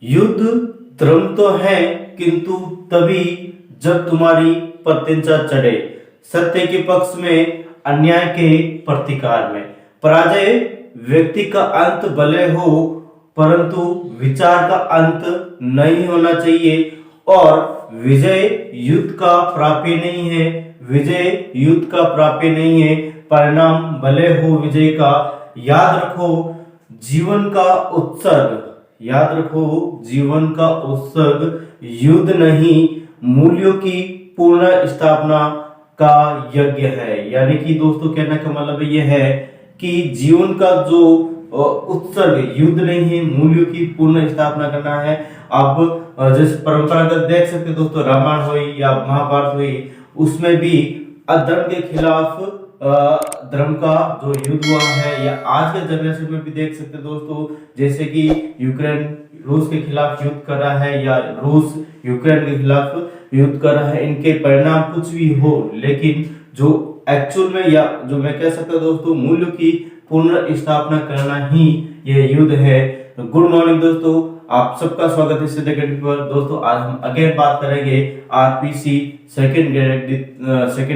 युद्ध धर्म तो है, किंतु तभी जब तुम्हारी प्रत्यंचा चढ़े, सत्य के पक्ष में, अन्याय के प्रतिकार में। पराजय व्यक्ति का अंत भले हो, परंतु विचार का अंत नहीं होना चाहिए। और विजय युद्ध का प्राप्य नहीं है, विजय युद्ध का प्राप्य नहीं है, परिणाम भले हो विजय का। याद रखो जीवन का उत्सर्ग, याद रखो जीवन का उत्सर्ग युद्ध नहीं, मूल्यों की पूर्ण स्थापना का यज्ञ है। यानी कि दोस्तों कहने का मतलब यह है कि जीवन का जो उत्सर्ग युद्ध नहीं है, मूल्यों की पूर्ण स्थापना करना है। आप जैसे परंपरागत देख सकते हैं दोस्तों, रामायण हुई या महाभारत हुई, उसमें भी अधर्म के खिलाफ धर्म का जो युद्ध हुआ है, या आज के जनरेशन में भी देख सकते हैं दोस्तों, जैसे कि यूक्रेन रूस के खिलाफ युद्ध कर रहा है या रूस यूक्रेन के खिलाफ युद्ध कर रहा है। इनके परिणाम कुछ भी हो, लेकिन जो एक्चुअल में या जो मैं कह सकता हूं दोस्तों, मूल्य की पूर्ण स्थापना करना ही यह युद्ध है। तो गुड मॉर्निंग दोस्तों, आप सबका स्वागत है सिद्ध अकेडमी पर। दोस्तों आज हम अगेन बात करेंगे आरपीसी सेकंड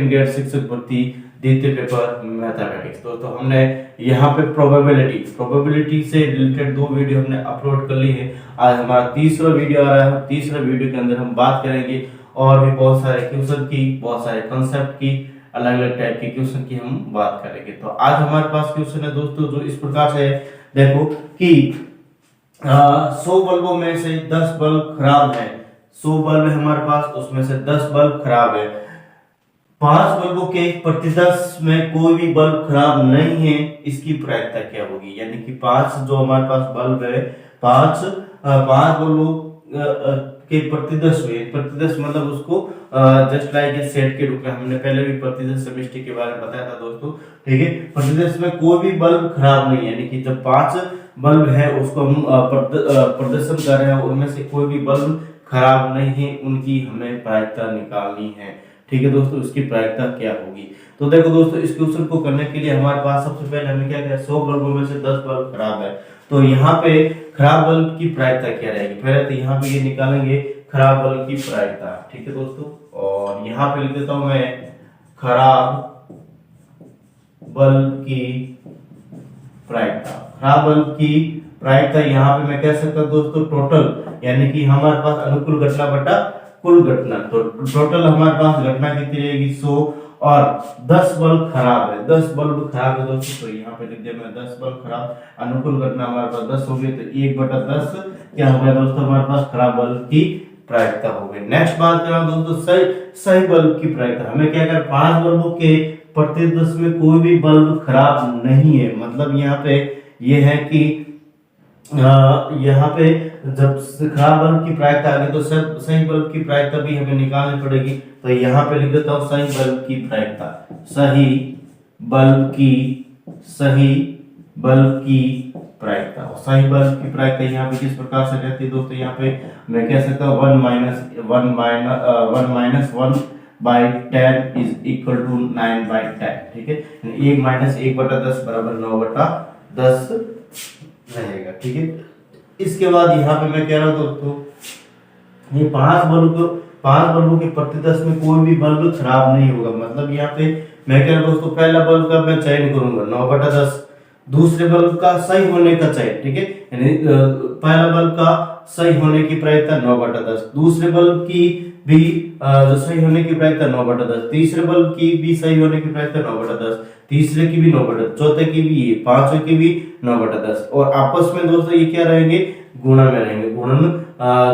ग्रेड शिक्षक भर्ती द्वितीय पेपर मैथमेटिक्स। तो हमने यहाँ पे प्रोबेबिलिटी से रिलेटेड 2 वीडियो हमने अपलोड कर ली है। आज हमारा तीसरा वीडियो आ रहा है। तीसरा वीडियो के अंदर हम बात करेंगे और भी बहुत सारे क्वेश्चन की, बहुत सारे कंसेप्ट की, अलग अलग टाइप के क्वेश्चन की हम बात करेंगे। तो आज हमारे पास क्वेश्चन है दोस्तों जो इस प्रकार से है, देखो कि 100 बल्बों में से 10 बल्ब खराब है। 100 बल्ब है हमारे पास, उसमें से 10 बल्ब खराब है। 5 बल्बों के प्रति 10 में कोई भी बल्ब खराब नहीं है, इसकी प्रायिकता क्या होगी? यानी कि 5 जो हमारे पास बल्ब है, 5 बल्बों के प्रति 10 में, प्रति 10 मतलब उसको जस्ट लाइक ए सेट के रूप में, हमने पहले भी प्रति 10 सेमेस्टर के बारे में बताया था दोस्तों, ठीक है। प्रति 10 में कोई भी बल्ब खराब नहीं है, यानी कि जब 5 बल्ब है उसको हम प्रदर्शन कर रहे हैं, उनमें से कोई भी बल्ब खराब नहीं है, उनकी हमें प्रायिकता निकालनी है, ठीक है दोस्तों। इसकी प्रायिकता क्या होगी? तो देखो दोस्तों, इस क्वेश्चन को करने के लिए हमारे पास सबसे पहले हमें क्या किया, 100 बल्बों में से 10 बल्ब खराब है, तो यहाँ पे खराब बल्ब की प्रायिकता क्या रहेगी? पहले तो यहाँ पे ये निकालेंगे खराब बल्ब की प्रायिकता, ठीक है दोस्तों। और यहाँ पे लिख देता हूं मैं खराब बल्ब की प्रायिकता। खराब बल्ब की प्रायिकता यहाँ पे मैं कह सकता हूं दोस्तों टोटल, यानी कि हमारे पास अनुकूल घटना बटा कुल घटना, तो टोटल हमारे पास घटना कितनी रहेगी 100, और 10 बल्ब खराब है, 10 बल्ब खराब है दोस्तों, तो यहाँ पे लिख दिया मैं 10 बल्ब खराब, अनुकूल घटना हमारे पास 10 हो गई, तो 1/10 क्या हो गया दोस्तों हमारे पास खराब बल्ब की प्रायिकता हो गई। नेक्स्ट बात कर रहा हूं दोस्तों सही बल्ब की प्रायिकता। हमें क्या कर 5 बल्बों के प्रति 10 में कोई भी बल्ब खराब नहीं है, मतलब यहाँ पे ये है कि यहाँ पे जब खराब बल्ब की प्रायिकता आ गई तो सही बल्ब की प्रायिकता भी हमें निकालनी पड़ेगी। तो यहाँ पे लिख देता हूँ सही बल्ब की प्रायिकता, सही बल्ब की प्रायिकता। सही बल्ब की प्रायिकता यहाँ पे किस प्रकार से रहती है दोस्तों? यहाँ पे मैं कह सकता हूँ 1 minus 1 by 10 is equal to 9/10, ठीक है। 1 - 1/10 बराबर 9/10 रहेगा, ठीक है। इसके बाद यहाँ पे मैं कह रहा हूँ दोस्तों, ये 5 बल्बों के प्रति 10 में कोई भी बल्ब खराब नहीं होगा, मतलब यहाँ पे मैं कह रहा हूँ दोस्तों, पहला बल्ब का मैं चयन करूंगा 9/10, दूसरे बल्ब का सही होने का चयन, ठीक है। यानी पहला बल्ब का सही होने की प्रायिकता 9/10, दूसरे बल्ब की भी जो सही होने की प्रायिकता 9/10, तीसरे बल्ब की भी सही होने की प्रायिकता 9/10, तीसरे की भी 9/10, चौथे की भी, पांचवे की भी 9/10, और आपस में दोस्तों ये क्या रहेंगे, गुणा में रहेंगे। गुणन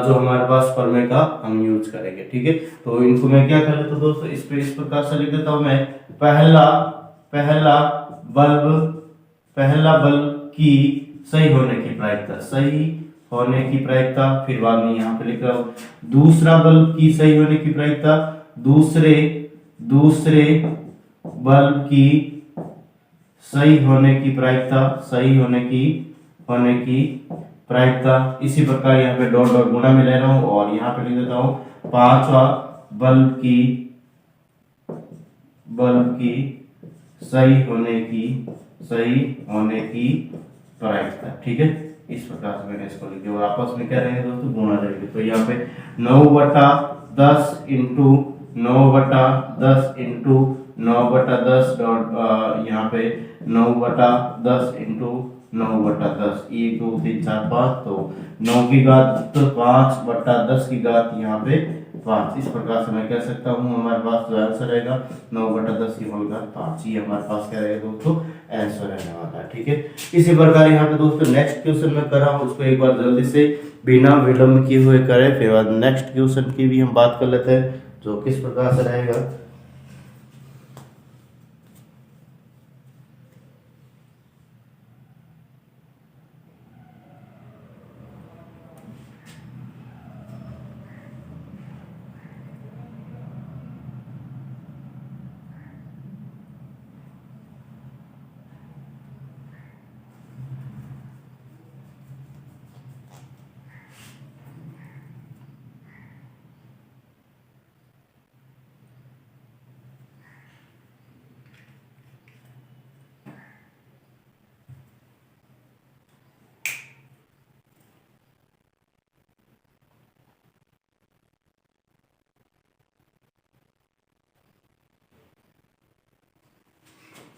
जो हमारे पास प्रमेय का हम यूज करेंगे, ठीक है। तो इनको मैं क्या कर लेता हूं दोस्तों, इस प्रकार से लिख देता हूं मैं, पहला बल्ब की सही होने की प्रायिकता, फिर बाद में यहाँ पे लिख रहा हूँ दूसरा बल्ब की सही होने की प्रायिकता, दूसरे बल्ब की सही होने की प्रायिकता, इसी प्रकार यहाँ पे डॉट डॉट गुणा में ले रहा हूँ, और यहाँ पे लिख देता हूँ पांचवा बल्ब की सही होने की प्रायिकता, ठीक है। इस प्रकार से मैंने इसको लिख दिया और आपस में क्या रहेंगे दोस्तों, गुणा रहेंगे। तो यहाँ पे 9/10 इंटू 9/10 इंटू 9/10 डॉट यहाँ पे 9/10 इंटू 9/10, 1 2 3 4 5, तो 9 की घात 5/10 की घात यहाँ पे 5। इस प्रकार से मैं कह सकता हूँ हमारे पास जो आंसर रहेगा 9/10 की होल घात 5, ये हमारे पास क्या रहेगा दोस्तों, आंसर रहने वाला है। ठीक है, इसी प्रकार यहाँ पे दोस्तों नेक्स्ट क्वेश्चन मैं कर रहा हूँ, उसको एक बार जल्दी से बिना विलंब किए हुए करें, फिर बाद नेक्स्ट क्वेश्चन की भी हम बात कर लेते हैं जो किस प्रकार से रहेगा।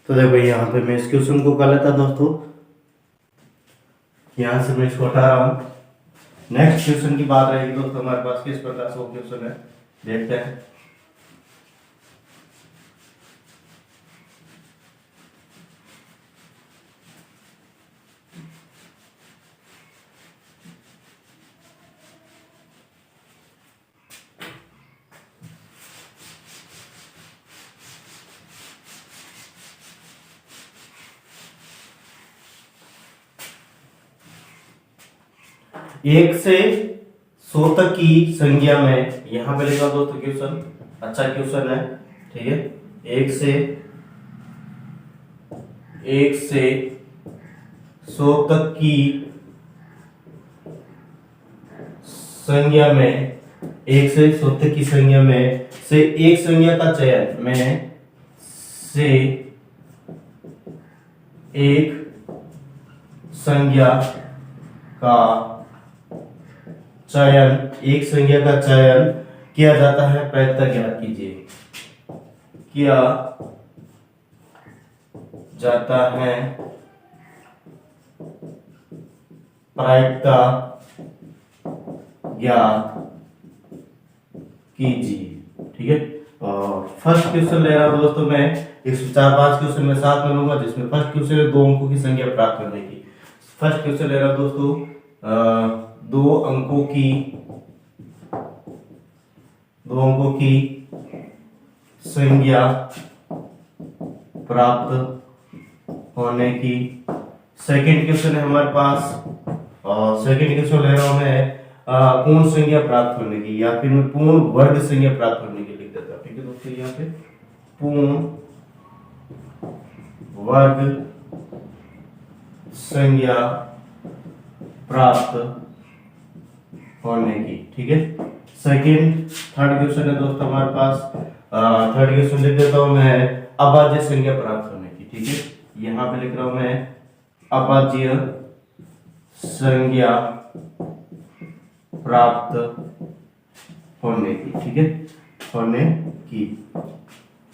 तो देखो यहाँ पे मैं इस क्वेश्चन को कर लेता दोस्तों, यहाँ से मैं इसको हटा रहा हूँ। नेक्स्ट क्वेश्चन की बात रहेगी दोस्तों हमारे पास किस प्रकार से वो क्वेश्चन है, देखते हैं। एक से 100 तक की संख्या में, यहां पे लिखा दोस्तों क्वेश्चन, अच्छा क्वेश्चन है, ठीक है। एक से 100 तक की संख्या में, 1 से 100 तक की संख्या में से एक संख्या का चयन, में से एक संख्या का चयन, एक संख्या का चयन किया जाता है, प्रायिकता ज्ञात कीजिए। किया जाता है प्रायिकता ज्ञात कीजिए, ठीक है। और फर्स्ट क्वेश्चन ले रहा हूं दोस्तों मैं, 104-5 क्वेश्चन में साथ में लूंगा, जिसमें फर्स्ट क्वेश्चन है 2 अंकों की संख्या प्राप्त करने की। फर्स्ट क्वेश्चन ले रहा हूं दोस्तों 2 अंकों की संख्या प्राप्त होने की। सेकंड क्वेश्चन है हमारे पास, और सेकंड क्वेश्चन ले रहा हूं मैं पूर्ण संख्या प्राप्त करने की, या फिर मैं पूर्ण वर्ग संख्या प्राप्त करने की लिख देता हूं, ठीक है दोस्तों। यहाँ पे पूर्ण वर्ग संख्या प्राप्त होने की, ठीक है। थर्ड क्वेश्चन है दोस्तों हमारे पास, थर्ड क्वेश्चन लिख देता हूं मैं अभाज्य संख्या प्राप्त होने की, ठीक है। यहां पे लिख रहा हूं मैं अभाज्य संख्या प्राप्त होने की, ठीक है, होने की।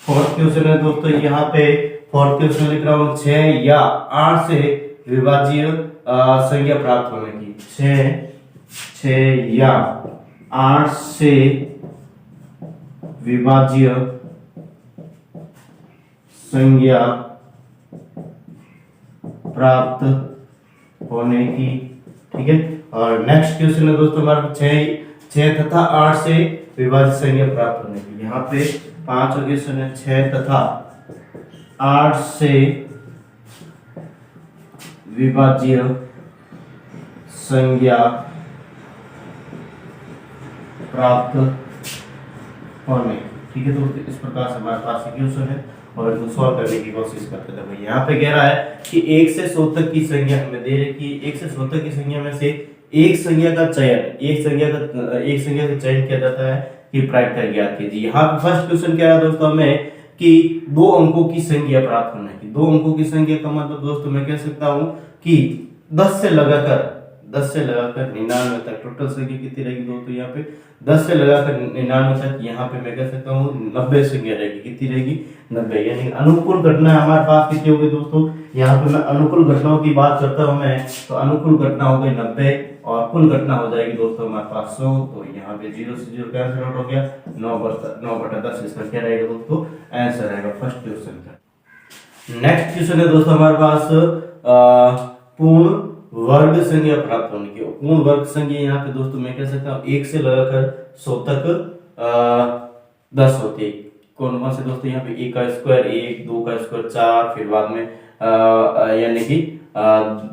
फोर्थ क्वेश्चन है दोस्तों, यहाँ पे फोर्थ क्वेश्चन लिख रहा हूं 6 या 8 से विभाज्य संख्या प्राप्त होने की। 6 या 8 से विभाज्य संख्या प्राप्त होने की, ठीक है। और नेक्स्ट क्वेश्चन है दोस्तों हमारा 6 तथा 8 से विभाज्य संख्या प्राप्त होने की। यहाँ पे 5वां क्वेश्चन है 6 तथा 8 से विभाज्य संख्या प्राप्त होने, ठीक है दोस्तों। इस प्रकार से हमारे पास क्वेश्चन है और इसको सॉल्व करने की कोशिश करते थे भाई। यहाँ पे कह रहा है कि 1 से 100 तक की संख्या हमें दे रही कि 1 से 100 तक की संख्या में से एक संख्या का चयन किया जाता है कि प्रायिकता ज्ञात कीजिए। यहाँ पे फर्स्ट क्वेश्चन कह रहा है दोस्तों हमें कि 2 अंकों की संख्या प्राप्त करने की। 2 अंकों की संख्या का मतलब दोस्तों मैं कह सकता हूं कि 10 से लगाकर 10 से लगाकर 99 तक टोटल संख्या कितनी रहेगी दोस्तों यहाँ पे 10 से लगाकर 99 तक यहाँ पे मैं कह सकता हूँ 90 संख्या रहेगी। कितनी रहेगी 90। यानी अनुकूल घटना हमारे पास कितनी होगी दोस्तों, यहाँ पे मैं अनुकूल घटनाओं की बात करता हूँ मैं, तो अनुकूल घटना हो गई 90 और कुल घटना हो जाएगी दोस्तों हमारे पास 100। तो यहाँ पे 0 से 0 कैंसिल आउट हो गया, 9/10 इसका क्या रहेगा दोस्तों आंसर रहेगा फर्स्ट क्वेश्चन का। नेक्स्ट क्वेश्चन है दोस्तों हमारे पास पूर्ण वर्ग संख्या प्राप्त होने की। पूर्ण वर्ग संख्या यहाँ पे दोस्तों मैं कह सकता हूँ 1 से लगाकर 100 तक 10 होती है। कौन कौन से दोस्तों यहाँ पे 1 का स्क्वायर 1, 2 का स्क्वायर 4, फिर बाद में यानी कि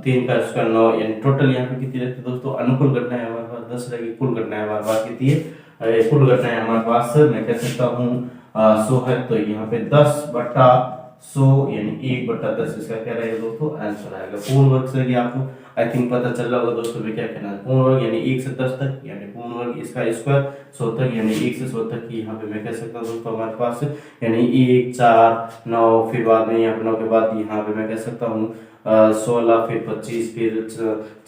3 का स्क्वायर 9, यानी टोटल यहाँ पे कितनी रहती है दोस्तों अनुकूल घटनाएं हमारे पास 10 रहेगी। कुल घटनाएं हमारे पास कितनी है, कुल घटनाएं हमारे पास मैं कह सकता हूँ 100 है। तो यहाँ पे 10/100 यानी 1/10 इसका क्या रहेगा दोस्तों आंसर आएगा। पूर्ण वर्ग से आपको आई थिंक पता चल रहा होगा दोस्तों में क्या कहना है। पूर्ण वर्ग यानी 1 से 10 तक, यानी पूर्ण वर्ग इसका स्क्वायर 100 तक, यानी 1 से 100 तक की यहाँ पे मैं कह सकता हूँ दोस्तों हमारे पास यानी 1, 4, 9, फिर बाद में यहाँ पे 9 के बाद यहाँ पे मैं कह सकता हूँ 16, फिर 25, फिर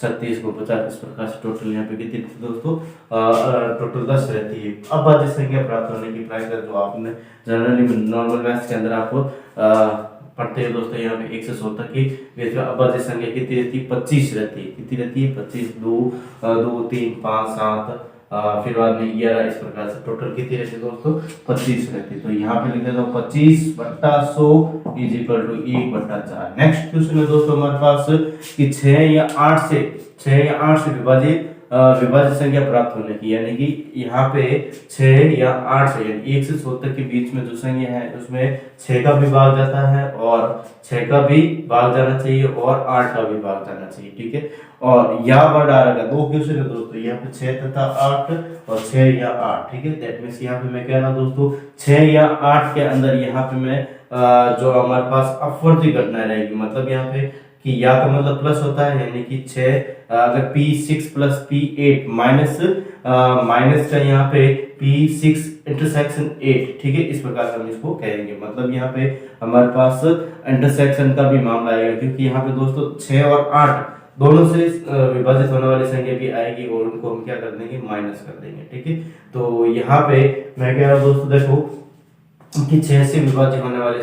36 को 50, इस प्रकार से टोटल यहाँ पे कितनी दोस्तों टोटल 10 रहती है। अब बात संख्या प्राप्त होने की प्रक्रिया जो आपने जनरली नॉर्मल मैथ्स के अंदर आपको पढ़ते हैं दोस्तों, यहाँ पे 1 से 100 तक की अभाज्य संख्या कितनी रहती है 25 रहती है। कितनी रहती है 25, 2, 3, 5, 7, फिर बाद में 11, इस प्रकार से टोटल कितनी रहती है दोस्तों 25 रहती है। तो यहाँ पे लिख देता हूँ 25/100 is equal to 1/4। Next question है दोस्तों हमारे पास कि 6 या 8 से विभाजित संख्या प्राप्त होने की, यानी कि यहाँ पे 6 या 8 से यानी 1 से 100 तक के बीच में जो संख्या है उसमें 6 का भी भाग जाता है और 6 का भी भाग जाना चाहिए और 8 का भी भाग जाना चाहिए, ठीक है। और या वर्ड आ रहा है, दो क्वेश्चन है दोस्तों यहाँ पे 6 तथा 8 और 6 या 8, ठीक है। दैट मींस यहाँ पे मैं कह रहा हूँ दोस्तों 6 या 8 के अंदर यहाँ पे मैं जो हमारे पास अपवर्ती घटना रहेगी, मतलब यहाँ पे कि या का मतलब प्लस होता है, यानी कि 6 अगर P6 + P8 माइनस का यहाँ पे P6 इंटरसेक्शन 8, ठीक है। इस प्रकार से हम इसको कहेंगे, मतलब यहाँ पे हमारे पास इंटरसेक्शन का भी मामला आएगा, क्योंकि यहाँ पे दोस्तों 6 और 8 दोनों से विभाजित होने वाली संख्या भी आएगी और उनको हम क्या कर देंगे माइनस कर देंगे, ठीक है। तो यहाँ पे मैं कह रहा हूँ दोस्तों देखो कि 6 से विभाजित होने वाली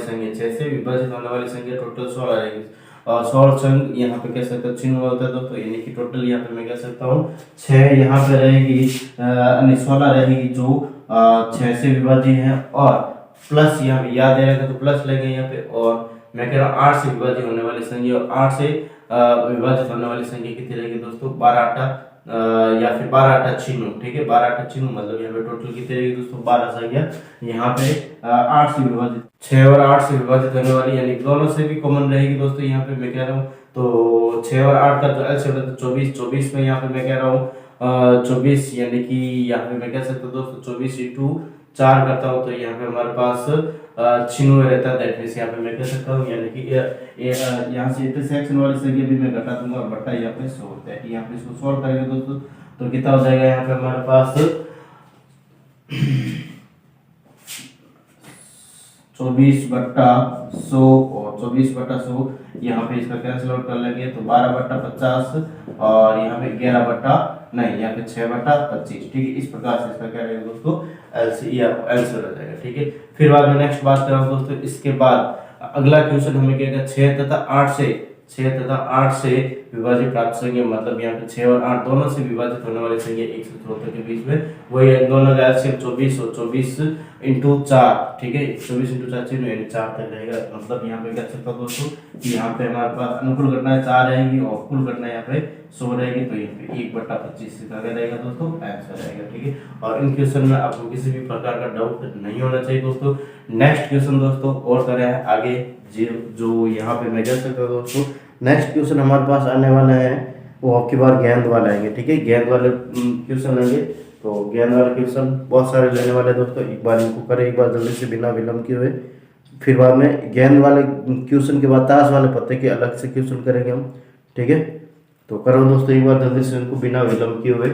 संख्या टोटल 16 रहेगी और 16 संग यहाँ पे कह सकते हैं चिन्ह होता है दोस्तों, यानी कि टोटल यहाँ पे मैं कह सकता हूँ 6 यहाँ पे रहेगी 16 रहेगी जो 6 से विभाजित है और प्लस यहाँ पे याद रहेगा तो प्लस लेंगे यहाँ पे, और मैं कह रहा हूँ 8 से विभाजित होने वाली संख्या और 8 से विभाजित होने वाली संख्या कितनी रहेगी दोस्तों 12 या फिर 12 छिन्नू, ठीक है। 12 छिन्नू मतलब यहाँ पे टोटल कितनी रहेगी दोस्तों 12 संख्या यहाँ पे 8 से विभाजित 6 और 8 से विभाजित होने वाली, यानी दोनों से भी कॉमन रहेगी दोस्तों यहाँ पे मैं कह रहा हूँ। तो 6 और 8 का जो एलसीएम है 24 में यहाँ पे मैं कह रहा हूँ 24, यानी कि यहाँ पे मैं कह सकता हूँ दोस्तों 24 × 4 करता हूँ तो यहाँ पे हमारे पास 96 रहता है। दैट मींस यहाँ पे मैं कह सकता हूँ यानी कि यहाँ से इंटरसेक्शन वाली संख्या भी मैं घटा दूंगा और बटा यहाँ पे 100 होता है। यहाँ पे इसको सॉल्व करेंगे दोस्तों तो कितना हो जाएगा यहाँ पे हमारे पास 24/100 और 24/100 यहाँ पे इसका कैंसिल आउट कर लेंगे तो 12/50 और यहाँ पे 11 नहीं यहाँ पे 6/25, ठीक है। इस प्रकार से इसका क्या रहेगा दोस्तों आंसर हो जाएगा, ठीक है। फिर बाद में नेक्स्ट बात करें दोस्तों, इसके बाद अगला क्वेश्चन हमें कहेगा 6 तथा 8 से विभाजित प्राप्त संख्या, मतलब यहाँ पे 6 और 8 दोनों से विभाजित होने वाली संख्या 1 से 74 के बीच में वही दोनों का एलसीएम 24 और 24 × 4, ठीक है। 24 × 4 चिन्ह यानी 4 तक रहेगा, मतलब यहाँ पे क्या सकता है दोस्तों कि यहाँ पे हमारे पास अनुकूल घटना 4 रहेगी और कुल घटना यहाँ पे 100 रहेगी, तो यहाँ पे 1/25 का क्या रहेगा दोस्तों आंसर रहेगा, ठीक है। और इन क्वेश्चन में आपको किसी भी प्रकार का डाउट नहीं होना चाहिए दोस्तों। नेक्स्ट क्वेश्चन दोस्तों और करें आगे जो यहाँ पे मैं कह सकता हूँ दोस्तों नेक्स्ट क्वेश्चन हमारे पास आने वाला है वो आपकी बार गेंद वाला आएंगे, ठीक है। गेंद वाले क्वेश्चन लेंगे तो गेंद वाले क्वेश्चन बहुत सारे लेने वाले दोस्तों, एक बार इनको करें एक बार जल्दी से बिना विलम्ब किए हुए। फिर बाद में गेंद वाले क्वेश्चन के बाद ताश वाले पत्ते के अलग से क्वेश्चन करेंगे हम, ठीक है। तो करो दोस्तों एक बार जल्दी से इनको बिना विलम्ब किए हुए।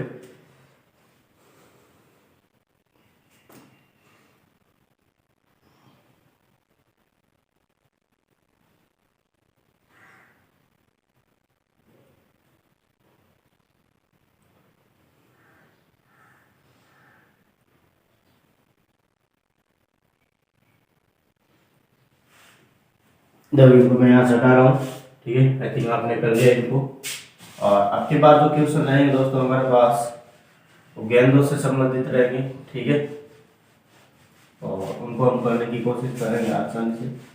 जब इनको मैं यहाँ से हटा रहा हूँ, ठीक है। आई थिंक आपने कर लिया इनको। और आपके बाद जो क्वेश्चन आएंगे दोस्तों हमारे पास वो गेंदों से संबंधित रहेंगे, ठीक है। और उनको हम करने की कोशिश करेंगे आसानी से।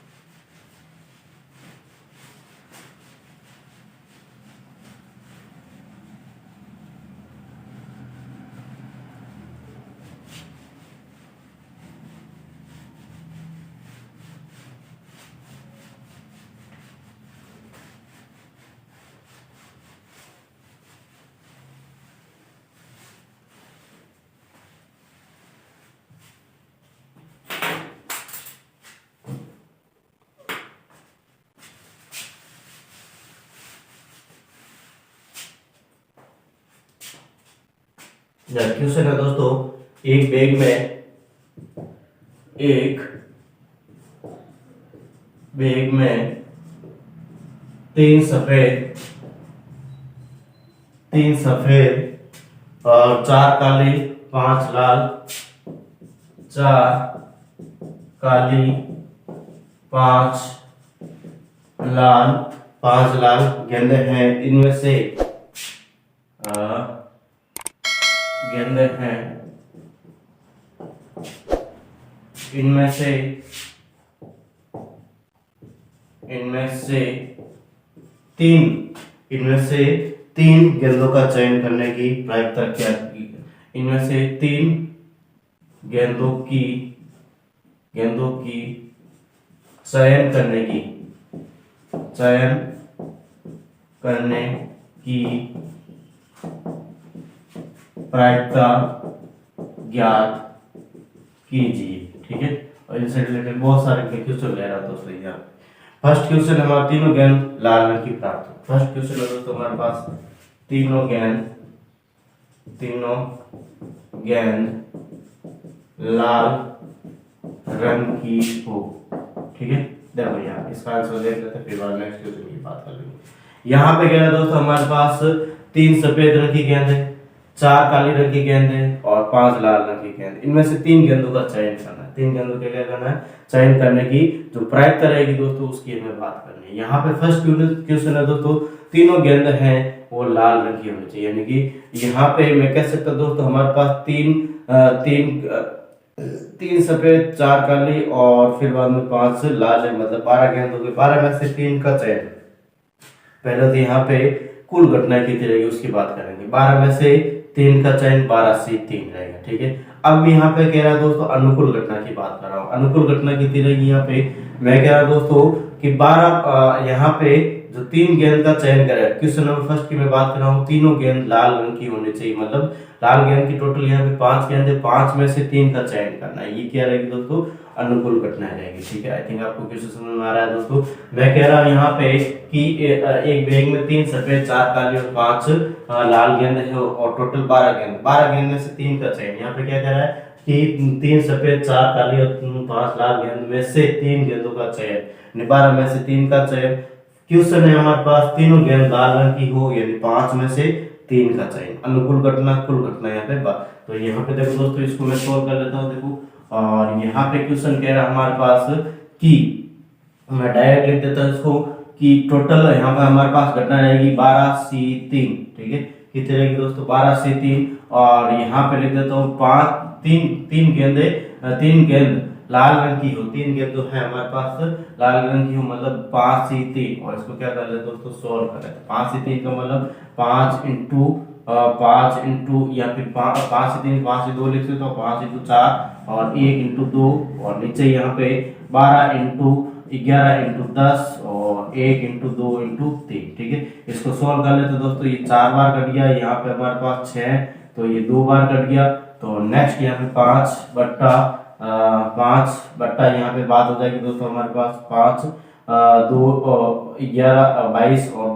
क्वेश्चन है दोस्तों, एक बैग में तीन सफेद और 4 काली 5 लाल, 4 काली 5 लाल 5 लाल गेंदे हैं। इनमें से गेंदे हैं, इनमें से तीन गेंदों का चयन करने की प्रायिकता क्या की? इनमें से 3 गेंदों की चयन करने की प्रायिकता ज्ञात कीजिए, ठीक है। और इनसे रिलेटेड बहुत सारे क्वेश्चन ले रहा दोस्तों यहाँ। फर्स्ट क्वेश्चन हमारा तीनों गेंद लाल रंग की प्राप्त। फर्स्ट क्वेश्चन है दोस्तों हमारे पास तीनों गेंद लाल रंग की हो, ठीक है। देखो यहाँ इसका आंसर देख लेते हैं, फिर बाद नेक्स्ट क्वेश्चन की बात कर लेंगे। यहाँ पे क्या है दोस्तों हमारे पास 3 सफेद रंग की गेंद है, 4 काली रंग की गेंद है और 5 लाल रंग की गेंद। इनमें से 3 गेंदों का चयन करना है। 3 गेंदों का क्या करना है? चयन करने की जो प्रायिकता रहेगी दोस्तों उसकी हमें बात करनी है। यहाँ पे फर्स्ट क्वेश्चन है दोस्तों, तीनों गेंद हैं वो लाल रंग की होनी चाहिए, यानी कि यहाँ पे मैं कह सकता दोस्तों हमारे पास तीन सफेद 4 काली और फिर बाद में 5 लाल है, मतलब 12 गेंद हो गए। 12 में से 3 का चयन। पहले तो यहाँ पे कुल घटना कितनी रहेगी उसकी बात करेंगे। 12 में से 3 का चयन 12 से 3 रहेगा, ठीक है। अब यहाँ पे कह रहा है दोस्तों अनुकूल घटना की बात कर रहा हूँ। अनुकूल घटना कितनी रहेगी यहाँ पे? मैं कह रहा हूँ दोस्तों कि 12 यहाँ पे जो 3 गेंद का चयन करे, क्वेश्चन नंबर फर्स्ट की मैं बात कर रहा हूँ, तीनों गेंद लाल रंग की होनी चाहिए, मतलब लाल गेंद की टोटल यहाँ पे 5 गेंद है, 5 में से 3 का चयन करना है। ये क्या रहेगी दोस्तों? अनुकूल घटना रहेगी, ठीक है। आई थिंक आपको क्वेश्चन समझ में आ रहा है दोस्तों। मैं कह रहा हूँ यहाँ पे कि एक बैग में 3 सफेद 4 काली और 5 लाल गेंद है और टोटल 12 गेंद। 12 गेंद में से 3 का चयन। यहाँ पे क्या कह रहा है कि 3 सफेद 4 काली और 5 लाल गेंद में से 3 गेंदों का चयन, 12 में से 3 का चयन। क्वेश्चन है हमारे पास तीनों गेंद लाल रंग की हो, यानी 5 में से 3 का चयन। अनुकूल घटना कुल घटना यहाँ पे तो यहाँ पे देखो दोस्तों इसको मैं सोल्व कर लेता हूँ, देखो। और यहाँ पे क्वेश्चन कह रहा है हमारे पास कि मैं डायरेक्ट लिख देता हूँ इसको कि टोटल यहाँ पे हमारे पास घटना रहेगी 12C3, ठीक है। कितनी रहेगी दोस्तों? 12C3। और यहाँ पे लिख देता हूँ 3 गेंद लाल रंग की हो। 3 गेंद जो है हमारे पास लाल रंग की हो, मतलब 5C3। और इसको क्या कर ले दोस्तों? सोल्व कर लेते हैं। 5C3 का मतलब 5 इंटू या फिर 5 से 3 5 से 2 लिख सकते हो, 5 इंटू 4 और 1 इंटू 2 और नीचे यहाँ पे 12 इंटू 11 इंटू 10 और 1 इंटू 2 इंटू 3, ठीक है। इसको सोल्व कर लेते दोस्तों। ये 4 बार कट गया, यहाँ पे हमारे पास 6 तो ये 2 बार कट गया। तो नेक्स्ट यहाँ पे 5 बट्टा यहाँ पे बात हो जाएगी दोस्तों हमारे पास 5 2 11 22 और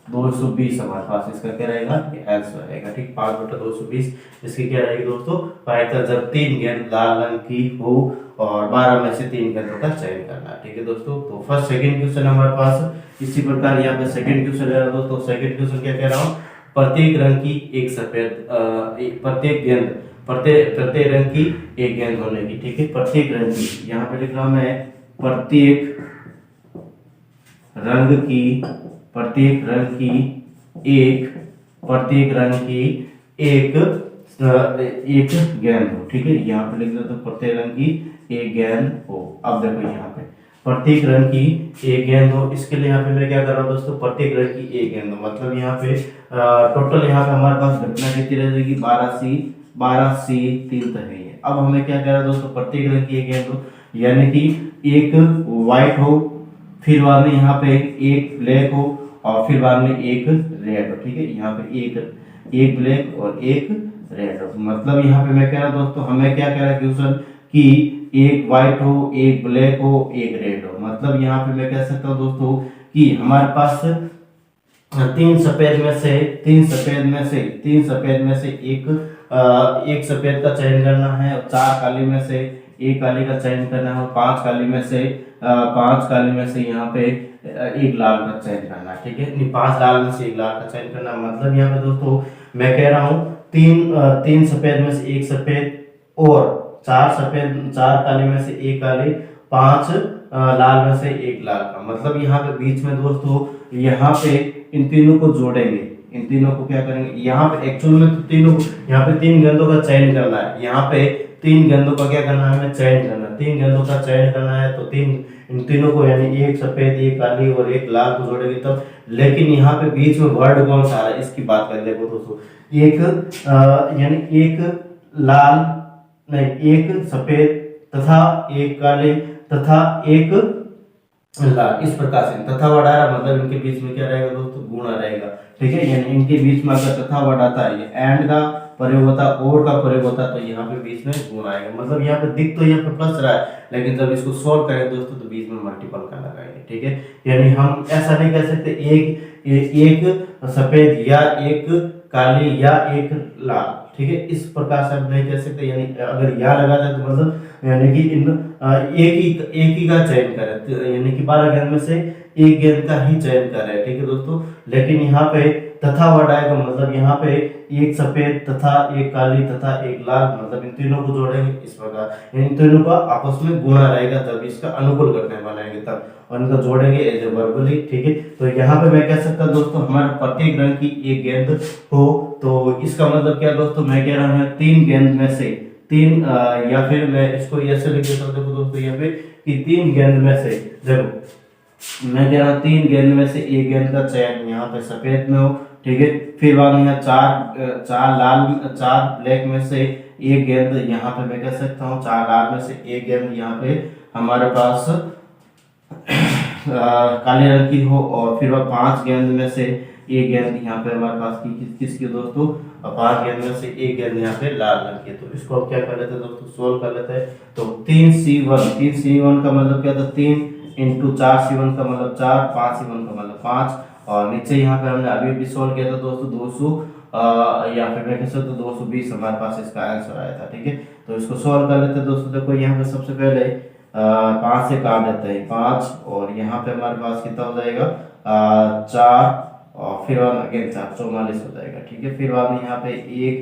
220 हमारे पास इसका क्या रहेगा? आंसर रहेगा, ठीक। 5/220 इसकी क्या रहेगी दोस्तों? प्रायिकता जब 3 गेंद लाल रंग की हो और 12 में से 3 गेंदों का चयन करना, ठीक है दोस्तों। तो फर्स्ट सेकंड क्वेश्चन हमारे पास इसी प्रकार यहाँ पे सेकंड क्वेश्चन है दोस्तों। सेकंड क्वेश्चन क्या कह रहा हूँ? प्रत्येक रंग की एक सफेद प्रत्येक रंग की एक गेंद होने की, ठीक है। प्रत्येक रंग की यहाँ पे लिख रहा हूँ मैं प्रत्येक रंग की एक एक एक गेंद हो। ठीक है, यहाँ पे लिख दो तो प्रत्येक रंग की एक गेंद हो। अब देखो यहाँ पे प्रत्येक रंग की एक गेंद हो, इसके लिए यहाँ पे मैं क्या कर रहा हूँ दोस्तों, प्रत्येक रंग की एक गेंद हो, मतलब यहाँ पे टोटल यहाँ पे हमारे पास घटना कितनी रह जाएगी, 12 3 तो है ये। अब हमें क्या करना है दोस्तों, प्रत्येक रंग की एक गेंद हो, यानी कि एक व्हाइट हो, फिर बाद में यहाँ पे एक ब्लैक हो, और फिर बाद में एक रेड हो। ठीक है, यहाँ पे एक ब्लैक और एक रेड हो, मतलब यहाँ पे मैं कह रहा हूँ दोस्तों, हमें क्या कह रहा है क्वेश्चन कि एक व्हाइट हो, एक ब्लैक हो, एक रेड हो, मतलब यहाँ पे मैं कह सकता हूँ दोस्तों कि हमारे पास तीन सफेद में से एक सफेद का चयन करना है, और 4 काली में से एक काली का चयन करना है, और 5 काली में से यहाँ पे एक लाल का चयन करना है। ठीक है, नहीं 5 लाल में से एक लाल का चयन करना, मतलब यहाँ पे दोस्तों मैं कह रहा हूँ तीन सफेद में से एक सफेद, और 4 काली में से एक काली, 5 लाल में से एक लाल का, मतलब यहाँ पे बीच में दोस्तों यहाँ पे इन तीनों को जोड़ेंगे, इन तीनों को क्या करेंगे, यहाँ पे एक्चुअल में तो तीनों, यहाँ पे 3 गेंदों का चयन करना है, यहाँ पे 3 गेंदों का क्या करना है, हमें चयन करना है, 3 गेंदों का चयन करना है, तो इन तीनों को यानी एक सफेद, एक काली और एक लाल को जोड़ेंगे तब। लेकिन यहाँ पे बीच में वर्ड कौन सा आ रहा है, इसकी बात कर देखो दोस्तों, यानी एक लाल नहीं, एक सफेद तथा एक काले तथा एक लाल, इस प्रकार से तथा वर्ड आ रहा, मतलब इनके बीच में क्या रहेगा दोस्तों, गुणा रहेगा। ठीक है, यानी इनके बीच में अगर तथा वर्ड आता है, ये एंड का प्रयोग होता, और का प्रयोग होता, तो यहाँ पे बीच में गुणा आएगा, मतलब यहाँ पे दिख तो यहाँ पे प्लस रहा है, लेकिन जब इसको सोल्व करें दोस्तों तो बीच में मल्टीपल का लगाएंगे। ठीक है, यानी हम ऐसा नहीं कह सकते एक सफेद या एक काली या एक लाल। ठीक है, इस प्रकार से हम नहीं कह सकते, यानी अगर या लगा जाए तो मतलब यानी कि एक ही का चयन करें, यानी कि 12 गेंद में से एक गेंद का ही चयन कर रहे हैं। ठीक है दोस्तों, लेकिन यहाँ पे तथा वर्ड आएगा, मतलब यहाँ पे एक सफेद तथा एक काली तथा एक लाल, मतलब इन तीनों को जोड़ेंगे इस प्रकार, इन तीनों का आपस में गुणा रहेगा, जब इसका अनुकूल घटना बनाएंगे तब, और इनको जोड़ेंगे एज ए वर्बली। ठीक है, तो यहाँ पे मैं कह सकता दोस्तों हमारे प्रत्येक रंग की एक गेंद हो, तो इसका मतलब क्या दोस्तों, मैं कह रहा हूँ 3 गेंद में से 3 या फिर मैं इसको ऐसे लिख देता हूँ, देखो दोस्तों यहाँ पे कि 3 गेंद में से, देखो मैं कह रहा हूँ 3 गेंद में से एक गेंद का चयन यहाँ पे सफेद में हो। ठीक है, फिर बाद में 4 ब्लैक में से एक गेंद, यहाँ पे मैं कह सकता हूँ 4 लाल में से एक गेंद यहाँ पे हमारे पास काले रंग की हो, और फिर वह 5 गेंद में से एक गेंद यहाँ पे हमारे पास किसकी दोस्तों, 5 गेंद में से एक गेंद यहाँ पे लाल रंग की है। तो इसको अब क्या कर लेते हैं दोस्तों, सोल्व कर लेते हैं। तो 3C1 का मतलब क्या था, 3 × 4C1 का मतलब 4, 5C1 का मतलब 5, और नीचे यहाँ पे हमने अभी भी सोल्व किया था दोस्तों 200 या फिर मैं कह सकता हूँ 220 हमारे पास इसका आंसर आया था। ठीक है, तो इसको सोल्व कर लेते हैं दोस्तों। देखो यहाँ पे सबसे पहले 5 से काट देते हैं 5, और यहाँ पे हमारे पास कितना हो जाएगा 4, और फिर अगेन 4 44 हो जाएगा। ठीक है, फिर बाद में यहाँ पे 1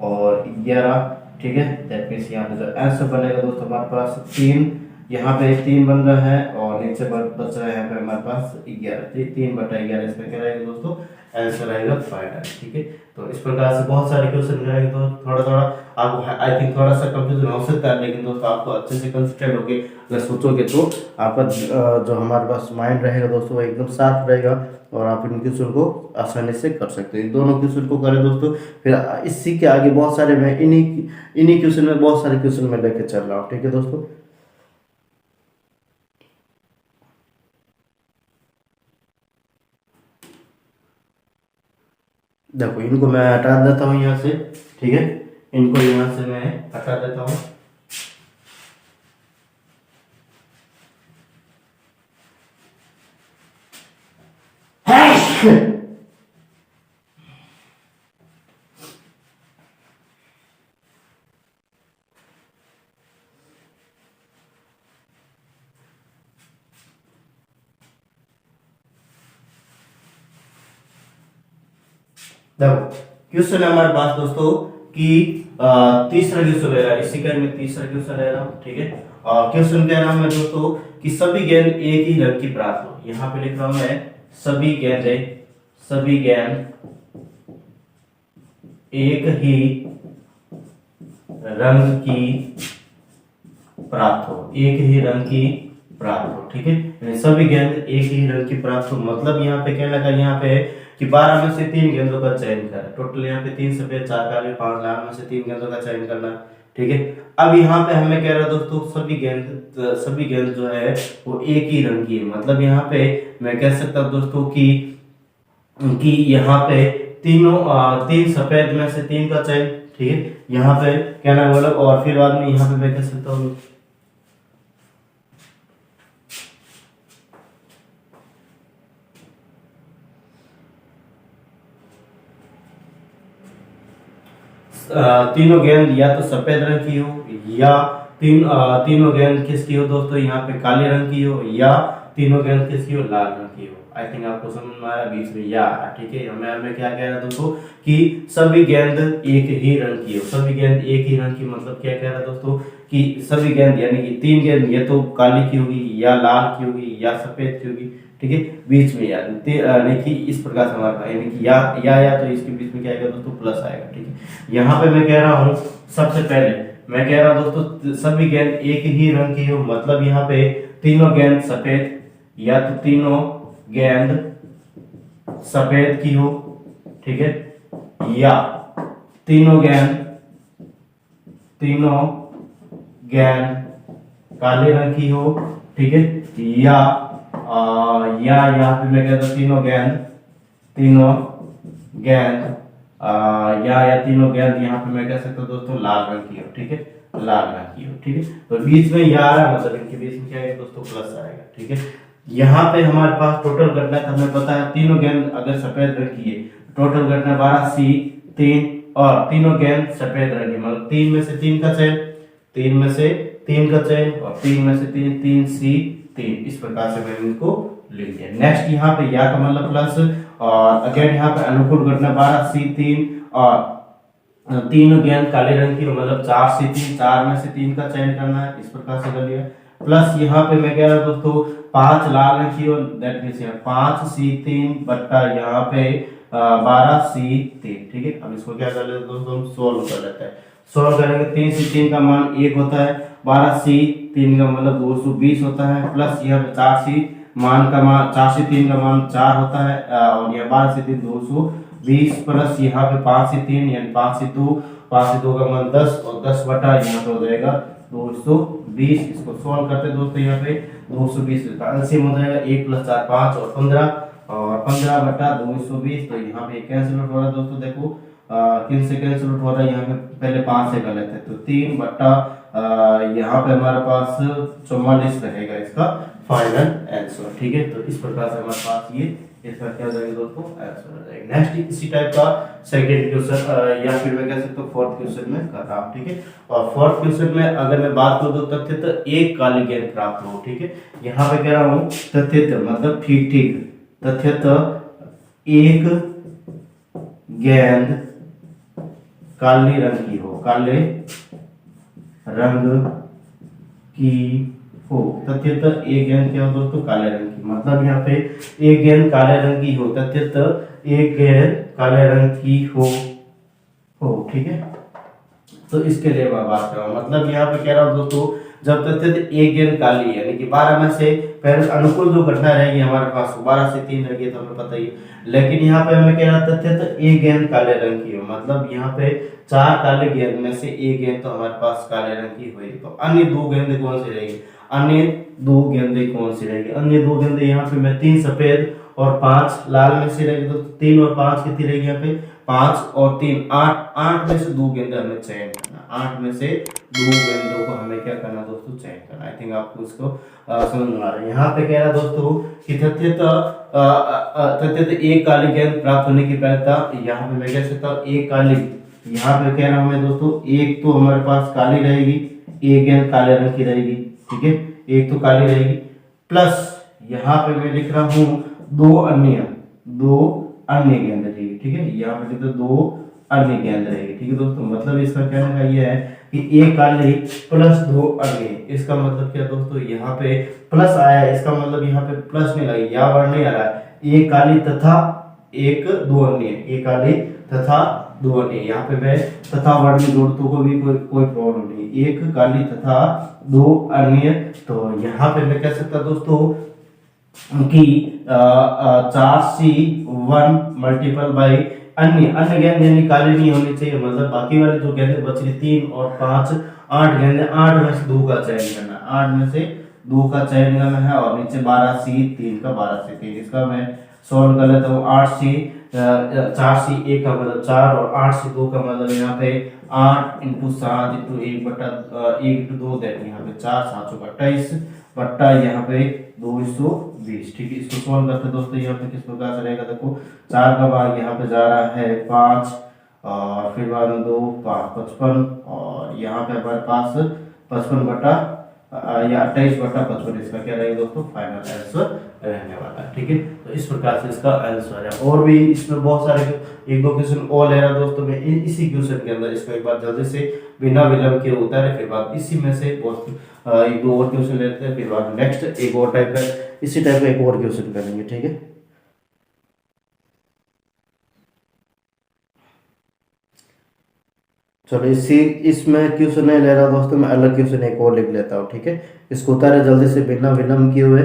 और 11। ठीक है, दैट मींस यहाँ पे जो आंसर बनेगा दोस्तों हमारे पास 3, यहाँ पे 3 बन रहा है, और नीचे बच रहा है यहाँ पे हमारे पास 11, 3/11 इसमें क्या रहेगा दोस्तों, आंसर आएगा 5। ठीक है, तो इस प्रकार से बहुत सारे क्वेश्चन रहेंगे, तो थोड़ा आपको आई थिंक थोड़ा सा कंफ्यूजन हो सकता है, लेकिन दोस्तों आपको अच्छे से कंसंट्रेट होके अगर सोचोगे तो आपका जो हमारे पास माइंड रहेगा दोस्तों वो एकदम शार्प रहेगा, और आप इन क्वेश्चन को आसानी से कर सकते हैं। दोनों क्वेश्चन को करें दोस्तों, फिर इसी के आगे बहुत सारे मैं इन्हीं क्वेश्चन में बहुत सारे क्वेश्चन में लेके चल रहा हूँ। ठीक है दोस्तों, देखो इनको मैं हटा देता हूँ यहाँ से। ठीक है, इनको यहाँ से मैं हटा देता हूँ। देखो क्वेश्चन है हमारे पास दोस्तों कि तीसरा क्वेश्चन ले रहा है, इसी का मैं तीसरा क्वेश्चन ले रहा हूँ। ठीक है, और क्वेश्चन कह रहा हूं मैं दोस्तों कि सभी गेंद एक ही रंग की प्राप्त हो। यहाँ पे लिख रहा हूं मैं सभी गेंद एक ही रंग की प्राप्त हो, एक ही रंग की प्राप्त हो, ठीक है। सभी गेंद एक ही रंग की प्राप्त हो, मतलब यहाँ पे क्या लगा, यहाँ पे कि 12 में से 3 गेंदों का चयन कर, टोटल यहाँ पे 3 सफेद 4 काले 5 लाल में से 3 गेंदों का चयन करना, ठीक है। अब यहाँ पे हमें कह रहा दोस्तों सभी गेंद जो है वो एक ही रंग की है, मतलब यहाँ पे मैं कह सकता हूँ दोस्तों कि यहाँ पे तीन सफेद में से 3 का चयन, ठीक है। यहाँ पे कहना मतलब, और फिर बाद में यहाँ पे मैं कह सकता हूँ तीनों गेंद या तो सफेद रंग की हो, या तीनों गेंद किसकी हो दोस्तों, यहाँ पे काले रंग की हो, या तीनों गेंद किसकी हो, लाल रंग की हो। आई थिंक आपको समझ में आया, बीच में या, ठीक है। हमें क्या कह रहा है दोस्तों कि सभी गेंद एक ही रंग की हो, सभी गेंद एक ही रंग की, मतलब क्या कह रहा है दोस्तों कि सभी गेंद यानी कि 3 गेंद या तो काली की होगी, या लाल की होगी, या सफेद की होगी, ठीक है। बीच में यानी कि इस प्रकार से हमारे पास यानी कि या तो इसके बीच में क्या आएगा दोस्तों, प्लस आएगा, ठीक है। यहाँ पे मैं कह रहा हूँ सबसे पहले मैं कह रहा हूँ दोस्तों सभी गेंद एक ही रंग की हो, मतलब यहाँ पे तीनों गेंद सफेद, या तो तीनों गेंद सफेद की हो, ठीक है, या तीनों गेंद काले रंग की हो, ठीक है, या यहाँ पे मैं कहता हूँ तीनों गेंद यहाँ पे मैं कह सकता हूँ दोस्तों लाल रंग की हो, ठीक है, लाल रंग की हो, ठीक है। तो बीच में या आ रहा है, मतलब इनके बीच में क्या है दोस्तों, प्लस आएगा, ठीक है। यहाँ पे हमारे पास टोटल घटना था, हमें पता है तीनों गेंद अगर सफेद रंग की है, टोटल घटना 12 C 3, और तीनों गेंद सफेद रंग की, मतलब 3 में से 3 का चयन, 3 में से 3 का चयन, और 3 में से 3 C 3, इस प्रकार से मैंने इनको लिख दिया। नेक्स्ट यहाँ पे या का मतलब प्लस, और अगेन यहाँ पे अनुकूल घटना 12 C 3, और तीनों गेंद काले रंग की, मतलब 4 C 3, 4 में से 3 का चयन करना है, इस प्रकार से कर लिया। प्लस यहाँ पे मैं कह रहा हूँ दोस्तों 5 लाल रंग की, और दैट मींस 5 C 3 बट्टा यहाँ पे 12 C 3, ठीक है। अब इसको क्या कर लेते हैं दोस्तों, हम सोल्व कर लेते हैं। सोल्व करेंगे 3 C 3 का मान 1 होता है, 12 C 3 का मतलब 220 होता है, प्लस यहाँ पे 4 C 3 का मान 4 होता है, और यह 12 C 3 220, प्लस यहाँ पे 5 C 3 यानी 5 C 2 का मान 10, और 10 बटा यहाँ पे हो जाएगा 220। इसको सॉल्व करते हैं दोस्तों, यहाँ पे 220 का एलसीएम हो जाएगा 1 + 4 5 और 15, और 15 बटा 220, तो यहाँ पे कैंसिल आउट हो रहा है दोस्तों, देखो किन से कैंसिल आउट हो रहा है, यहाँ पे पहले 5 से कर लेते हैं, तो 3 बटा यहाँ पे हमारे पास 44 रहेगा इसका फाइनल आंसर, ठीक है। तो इस प्रकार से हमारे पास ये इसका क्या हो जाएगा दोस्तों, आंसर हो जाएगा। नेक्स्ट इसी टाइप का सेकंड क्वेश्चन, या फिर मैं कह सकता हूँ फोर्थ क्वेश्चन में कर रहा हूँ, ठीक है। और फोर्थ क्वेश्चन में अगर मैं बात करूँ तो तथ्य तो एक काली गेंद प्राप्त हो, ठीक है। यहाँ पे कह रहा हूँ तथ्य मतलब ठीक तथ्य तो एक गेंद काले रंग की हो, काले रंग की हो, तथ्य तो एक गेंद क्या हो दोस्तों, काले रंग की, मतलब यहाँ पे एक गेंद काले रंग की हो, तथ्य तो एक गेंद काले रंग की हो, ठीक है। तो इसके लिए मैं बात कर रहा हूँ, मतलब यहाँ पे कह रहा हूँ दोस्तों जब तथ्य एक गेंद काली है, यानी कि 12 में से पहले अनुकूल जो घटना रहेगी हमारे पास 12 से 3 रहेगी, तो हमें पता ही है। लेकिन यहाँ पे हमें कह रहा तथ्य तो एक गेंद काले रंग की हो, मतलब यहाँ पे 4 काले गेंद में से एक गेंद तो हमारे पास काले रंग की हुई, तो अन्य 2 गेंदें कौन सी रहेगी, अन्य 2 गेंदें कौन सी रहेगी, अन्य 2 गेंदें यहाँ पे मैं 3 सफेद और 5 लाल में से रहेगी, तो 3 और 5 कितनी रहेगी, यहाँ पे 5 और 3 8 में से 2 गेंदें हमें चयन करना, 8 में से 2 गेंदों को हमें क्या करना दोस्तों, चयन करना। आई थिंक आपको इसको समझ में आ रहा है। यहाँ पे कह रहा दोस्तों कि तथ्य तो एक काली गेंद प्राप्त होने की प्रयत्ता, यहाँ पे मैं कह सकता हूँ एक काली, यहाँ पे कह रहा हूँ मैं दोस्तों एक तो हमारे पास काली रहेगी, एक गेंद काले रंग की रहेगी, ठीक है, एक तो काली रहेगी, प्लस यहाँ पे मैं लिख रहा हूँ 2 अन्य गेंद रहेगी, ठीक है। यहाँ पे लिखते 2 अन्य गेंद रहेगी। ठीक है दोस्तों, मतलब इसका कहने का ये है कि एक काली प्लस 2 अन्य। इसका मतलब क्या दोस्तों, यहाँ पे प्लस आया, इसका मतलब यहाँ पे प्लस नहीं लगी, या वर्ड नहीं आ रहा है। एक काली तथा एक दो अन्य, एक काली तथा दो अन्य, यहाँ पे मैं तथा वर्ड में जोड़तों को भी कोई प्रॉब्लम नहीं। एक काली तथा दो अन्य, तो यहाँ पे मैं कह सकता दोस्तों कि 4C1 मल्टीपल बाई अन्य गेंद, यानी काली नहीं होनी चाहिए, मतलब बाकी वाले जो गेंदें बच रही 3 और 5 8 गेंदें, 8 में से 2 का चयन करना, 8 में से 2 का चयन करना है। और नीचे 12C3 का 12C3, इसका मैं सॉल्व कर लेता हूँ। 8C 4C1 का मतलब 4 और 8C2 का मतलब यहाँ पे 8 इंटू 7 इंटू 1 बटा 1 इंटू 2 देते, यहाँ पे 4 7 28 बट्टा यहाँ पे 220। ठीक है, इसको सॉल्व करते हैं दोस्तों। यहाँ पे किस प्रकार से रहेगा, देखो 4 का भाग यहाँ पे जा रहा है 5, और फिर बाद में 2 5 55, और यहाँ पे हमारे पास 55 बटा या 28 बटा 55, इसका क्या रहेगा दोस्तों, फाइनल आंसर रहने वाला है। ठीक है, तो इस प्रकार से इसका आंसर है। और भी इसमें बहुत सारे एक दो क्वेश्चन और ले रहा दोस्तों मैं इसी क्वेश्चन के अंदर, इसको एक बार जल्दी से बिना विलंब के उतारे, फिर बाद इसी में से बहुत एक दो और क्वेश्चन लेते हैं, फिर बाद नेक्स्ट एक और टाइप का इसी टाइप का एक और क्वेश्चन करेंगे। ठीक है, चलो इसमें क्वेश्चन नहीं ले रहा दोस्तों, मैं अलग क्वेश्चन एक और लिख लेता हूँ। ठीक है, इसको उतारे जल्दी से बिना विलंब किए हुए।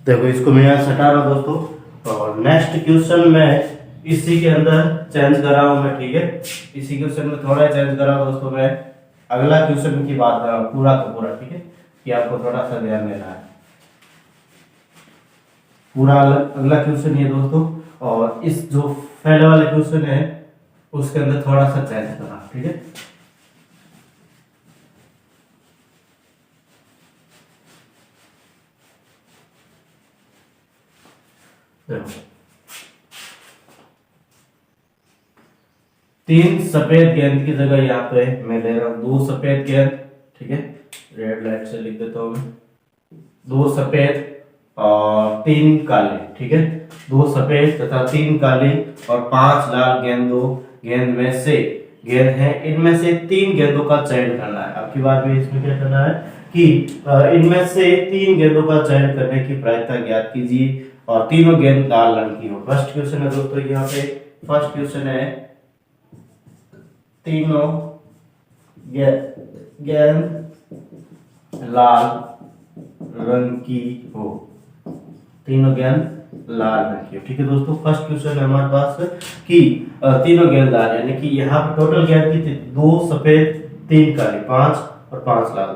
देखो इसको मैं यहाँ हटा रहा हूँ दोस्तों, और नेक्स्ट क्वेश्चन में इसी के अंदर चेंज कर रहा हूँ मैं। ठीक है, इसी क्वेश्चन में थोड़ा चेंज कर रहा हूँ दोस्तों मैं, अगला क्वेश्चन की बात कर रहा हूँ पूरा का पूरा। ठीक है, कि आपको थोड़ा सा ध्यान देना है, पूरा अगला क्वेश्चन ये दोस्तों, और इस जो पहले वाले क्वेश्चन है उसके अंदर थोड़ा सा चेंज करना। ठीक है, देखो 3 सफेद गेंद की जगह यहाँ पे मैं ले रहा हूँ 2 सफेद गेंद। ठीक है, रेड लाइट से लिख देता हूँ मैं, 2 सफेद और 3 काले। ठीक है, 2 सफेद तथा 3 काले और 5 लाल गेंद में से गेंद है, इनमें से 3 गेंदों का चयन करना है। आपकी बात भी इसमें क्या करना है कि इनमें से 3 गेंदों का चयन करने की प्रायिकता ज्ञात कीजिए, और तीनों गेंद लाल रंग की हो। फर्स्ट क्वेश्चन है दोस्तों, यहाँ पे फर्स्ट क्वेश्चन है तीनों गेंद लाल रंग की हो, तीनों गेंद लाल रंग की हो। ठीक है दोस्तों, फर्स्ट क्वेश्चन है हमारे पास कि तीनों गेंद लाल, यानी कि यहाँ पे टोटल गेंद की थी 2 सफेद 3 काली, 5 और 5 लाल,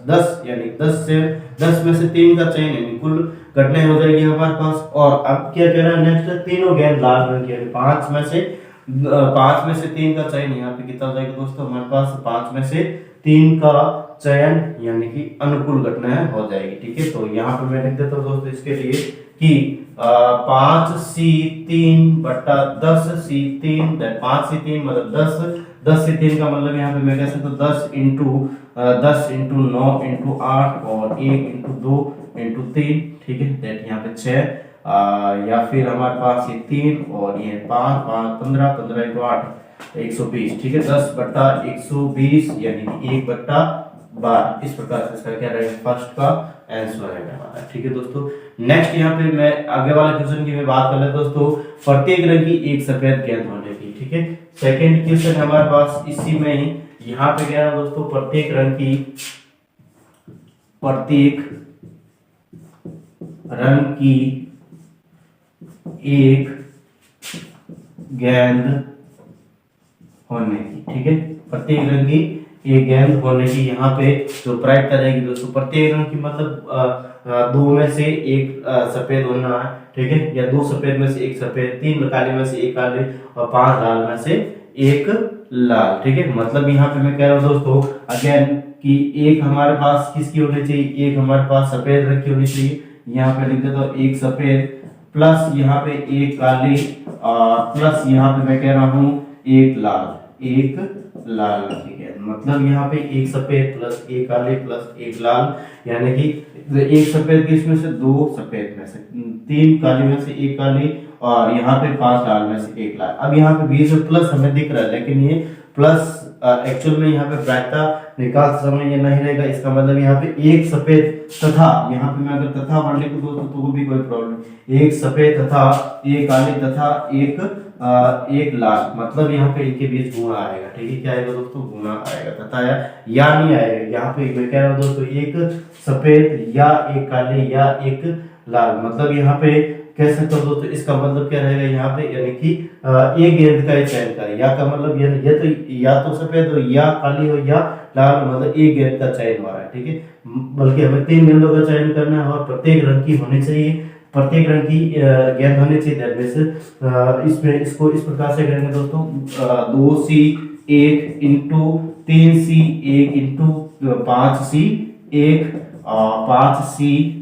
10 यानी 10 में से 3 का चयन, यानी कुल घटनाएं हो जाएगी हमारे पास। और अब क्या कह रहा है नेक्स्ट, तीनों गेंद लाल रंग की, 5 में से 3 का चयन, यहाँ पे कितना हो जाएगा दोस्तों हमारे पास 5 में से 3 का चयन, यानी कि अनुकूल घटनाएं हो जाएगी। ठीक है, तो यहाँ पे मैं लिख देता हूँ दोस्तों इसके लिए कि 5C3 बटा 10C3, 5C3 मतलब 10C3 का मतलब यहाँ पे मैं कह सकता हूँ 10 इंटू 9 इंटू 8 और 1 इंटू 2 इंटू 3। ठीक है, दैट यहाँ पे 6, या फिर हमारे पास ये 3 और ये 5 15 इंटू 8 120। ठीक है, 10 बट्टा 120 यानी कि 1 बट्टा 12। इस प्रकार से इसका क्या रहेगा, फर्स्ट का आंसर रहेगा हमारा। ठीक है दोस्तों, नेक्स्ट यहाँ पे मैं आगे वाला क्वेश्चन की मैं बात कर लेता हूँ दोस्तों, प्रत्येक रंग की एक सफेद गेंद होने की। ठीक है, सेकंड क्वेश्चन हमारे पास इसी में ही यहाँ पे क्या है दोस्तों, प्रत्येक रंग की एक गेंद होने की। ठीक है, प्रत्येक रंग की एक गेंद होने की यहाँ पे जो प्रायिकता रहेगी दोस्तों, प्रत्येक रंग की मतलब दो में से एक सफेद होना है। ठीक है, या दो सफेद में से एक सफेद, तीन काले में से एक काले और पांच लाल में से एक लाल। ठीक है, मतलब यहाँ पे मैं कह रहा हूँ दोस्तों अगेन कि एक हमारे पास किसकी होनी चाहिए, एक हमारे पास सफेद रंग की होनी चाहिए। यहाँ पे लिख देता हूँ एक सफेद प्लस यहाँ पे एक काली प्लस यहाँ पे मैं कह रहा हूँ एक लाल रंग की है। मतलब यहाँ पे एक सफेद प्लस एक काले प्लस एक लाल, यानी कि एक सफेद की इसमें से दो सफेद में से, तीन काली में से एक काली और यहाँ पे पांच लाल में से एक लाल। अब यहाँ पे बीच में प्लस हमें दिख रहा है, लेकिन ये प्लस एक्चुअल में यहाँ पे प्रायिकता निकाल समय ये नहीं रहेगा। इसका मतलब यहाँ पे एक सफेद तथा, यहाँ पे मैं अगर तथा मान लिखूं दोस्तों तो भी कोई प्रॉब्लम, एक सफेद तथा एक काली तथा एक लाल, मतलब यहाँ पे इनके बीच गुणा आएगा। ठीक है, क्या आएगा दोस्तों, गुणा आएगा, तथा या नहीं आएगा। यहाँ पे मैं कह रहा हूँ दोस्तों एक सफेद या एक काले या एक लाल, मतलब यहाँ पे कह सकते हो दोस्तों इसका मतलब क्या रहेगा यहाँ पे, यानी कि एक गेंद का चयन करें। या का मतलब ये तो या तो सफेद हो या काली हो या लाल, मतलब एक गेंद का चयन हो रहा है। ठीक है, बल्कि हमें तीन गेंदों का चयन करना है और प्रत्येक रंग की होनी चाहिए, प्रत्येक रंग की गेंद होनी चाहिए। इसमें इसको इस प्रकार से करेंगे दोस्तों, 2C1 into 3C1 into 5C1 5C1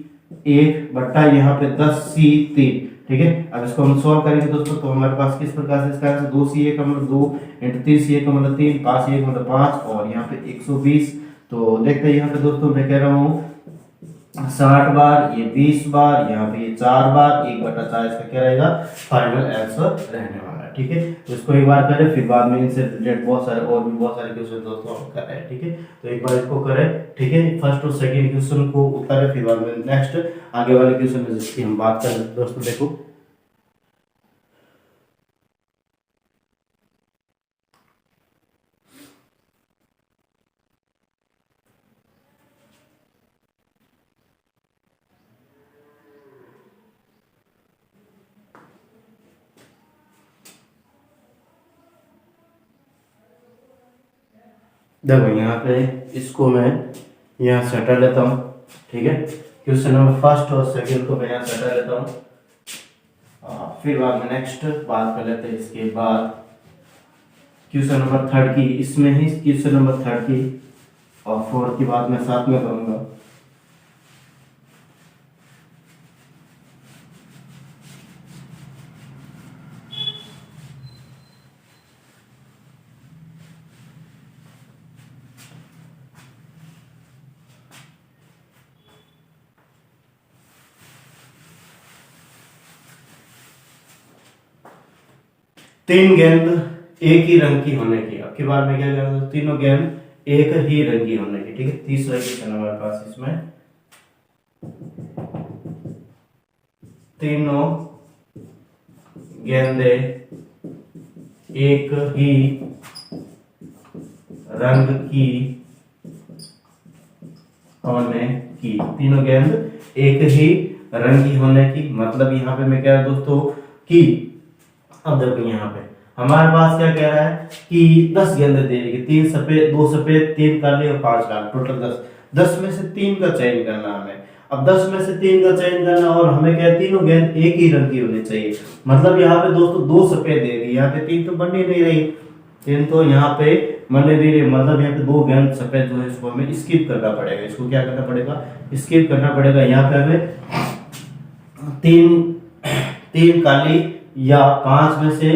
बट्टा यहाँ पे 10C3। ठीक है, अब इसको हम सॉल्व करेंगे दोस्तों तो हमारे पास किस प्रकार से इसका आंसर 2C1 का मतलब 2 इंटू 3C1 का मतलब 3, 5C1 मतलब 5 और यहाँ पे 120। तो देखते हैं यहाँ पे दोस्तों मैं कह रहा हूँ 60 बार, ये 20 बार, यहाँ पे ये 4 बार, 1/4 इसका क्या रहेगा, फाइनल आंसर रहने वाला है। ठीक है, तो इसको एक बार करें, फिर बाद में इनसे रिलेटेड बहुत सारे और भी बहुत सारे क्वेश्चन दोस्तों हम कर रहे हैं। ठीक है, तो एक बार इसको करें। ठीक है, फर्स्ट और सेकंड क्वेश्चन को करें, फिर बाद में नेक्स्ट आगे वाले क्वेश्चन में जिसकी हम बात करें दोस्तों। देखो देखो यहाँ पे इसको मैं यहाँ से हटा लेता हूँ। ठीक है, क्वेश्चन नंबर फर्स्ट और सेकंड को मैं यहाँ से हटा लेता हूँ, फिर बाद में नेक्स्ट बात कर लेते हैं। इसके बाद क्वेश्चन नंबर थर्ड की, इसमें ही क्वेश्चन नंबर थर्ड की और फोर्थ की बात मैं साथ में करूँगा। तीन गेंद एक ही रंग की होने की, अब की बार में क्या करेंगे, तीनों गेंद एक ही रंग की होने की। ठीक है, तीसरा क्वेश्चन हमारे पास इसमें तीनों गेंदे एक ही रंग की होने की, तीनों गेंद एक ही रंग की होने की, मतलब यहाँ पे मैं कह रहा दोस्तों कि अब देखो यहाँ पे हमारे पास क्या कह रहा है कि 10 गेंदें दे रही है, 3 सफेद 2 सफेद 3 काले और 5 लाल, टोटल 10 में से 3 का चयन करना हमें। अब 10 में से 3 का चयन करना और हमें क्या है, तीनों गेंद एक ही रंग की होनी चाहिए। मतलब यहाँ पे दोस्तों 2 सफेद दे दी, यहाँ पे 3 तो बनने नहीं रही, 3 तो यहाँ पे बनने नहीं रही, मतलब यहाँ पे 2 गेंद सफेद जो है इसको हमें स्किप करना पड़ेगा। इसको क्या करना पड़ेगा, स्किप करना पड़ेगा। यहाँ पे हमें तीन काली या 5 में से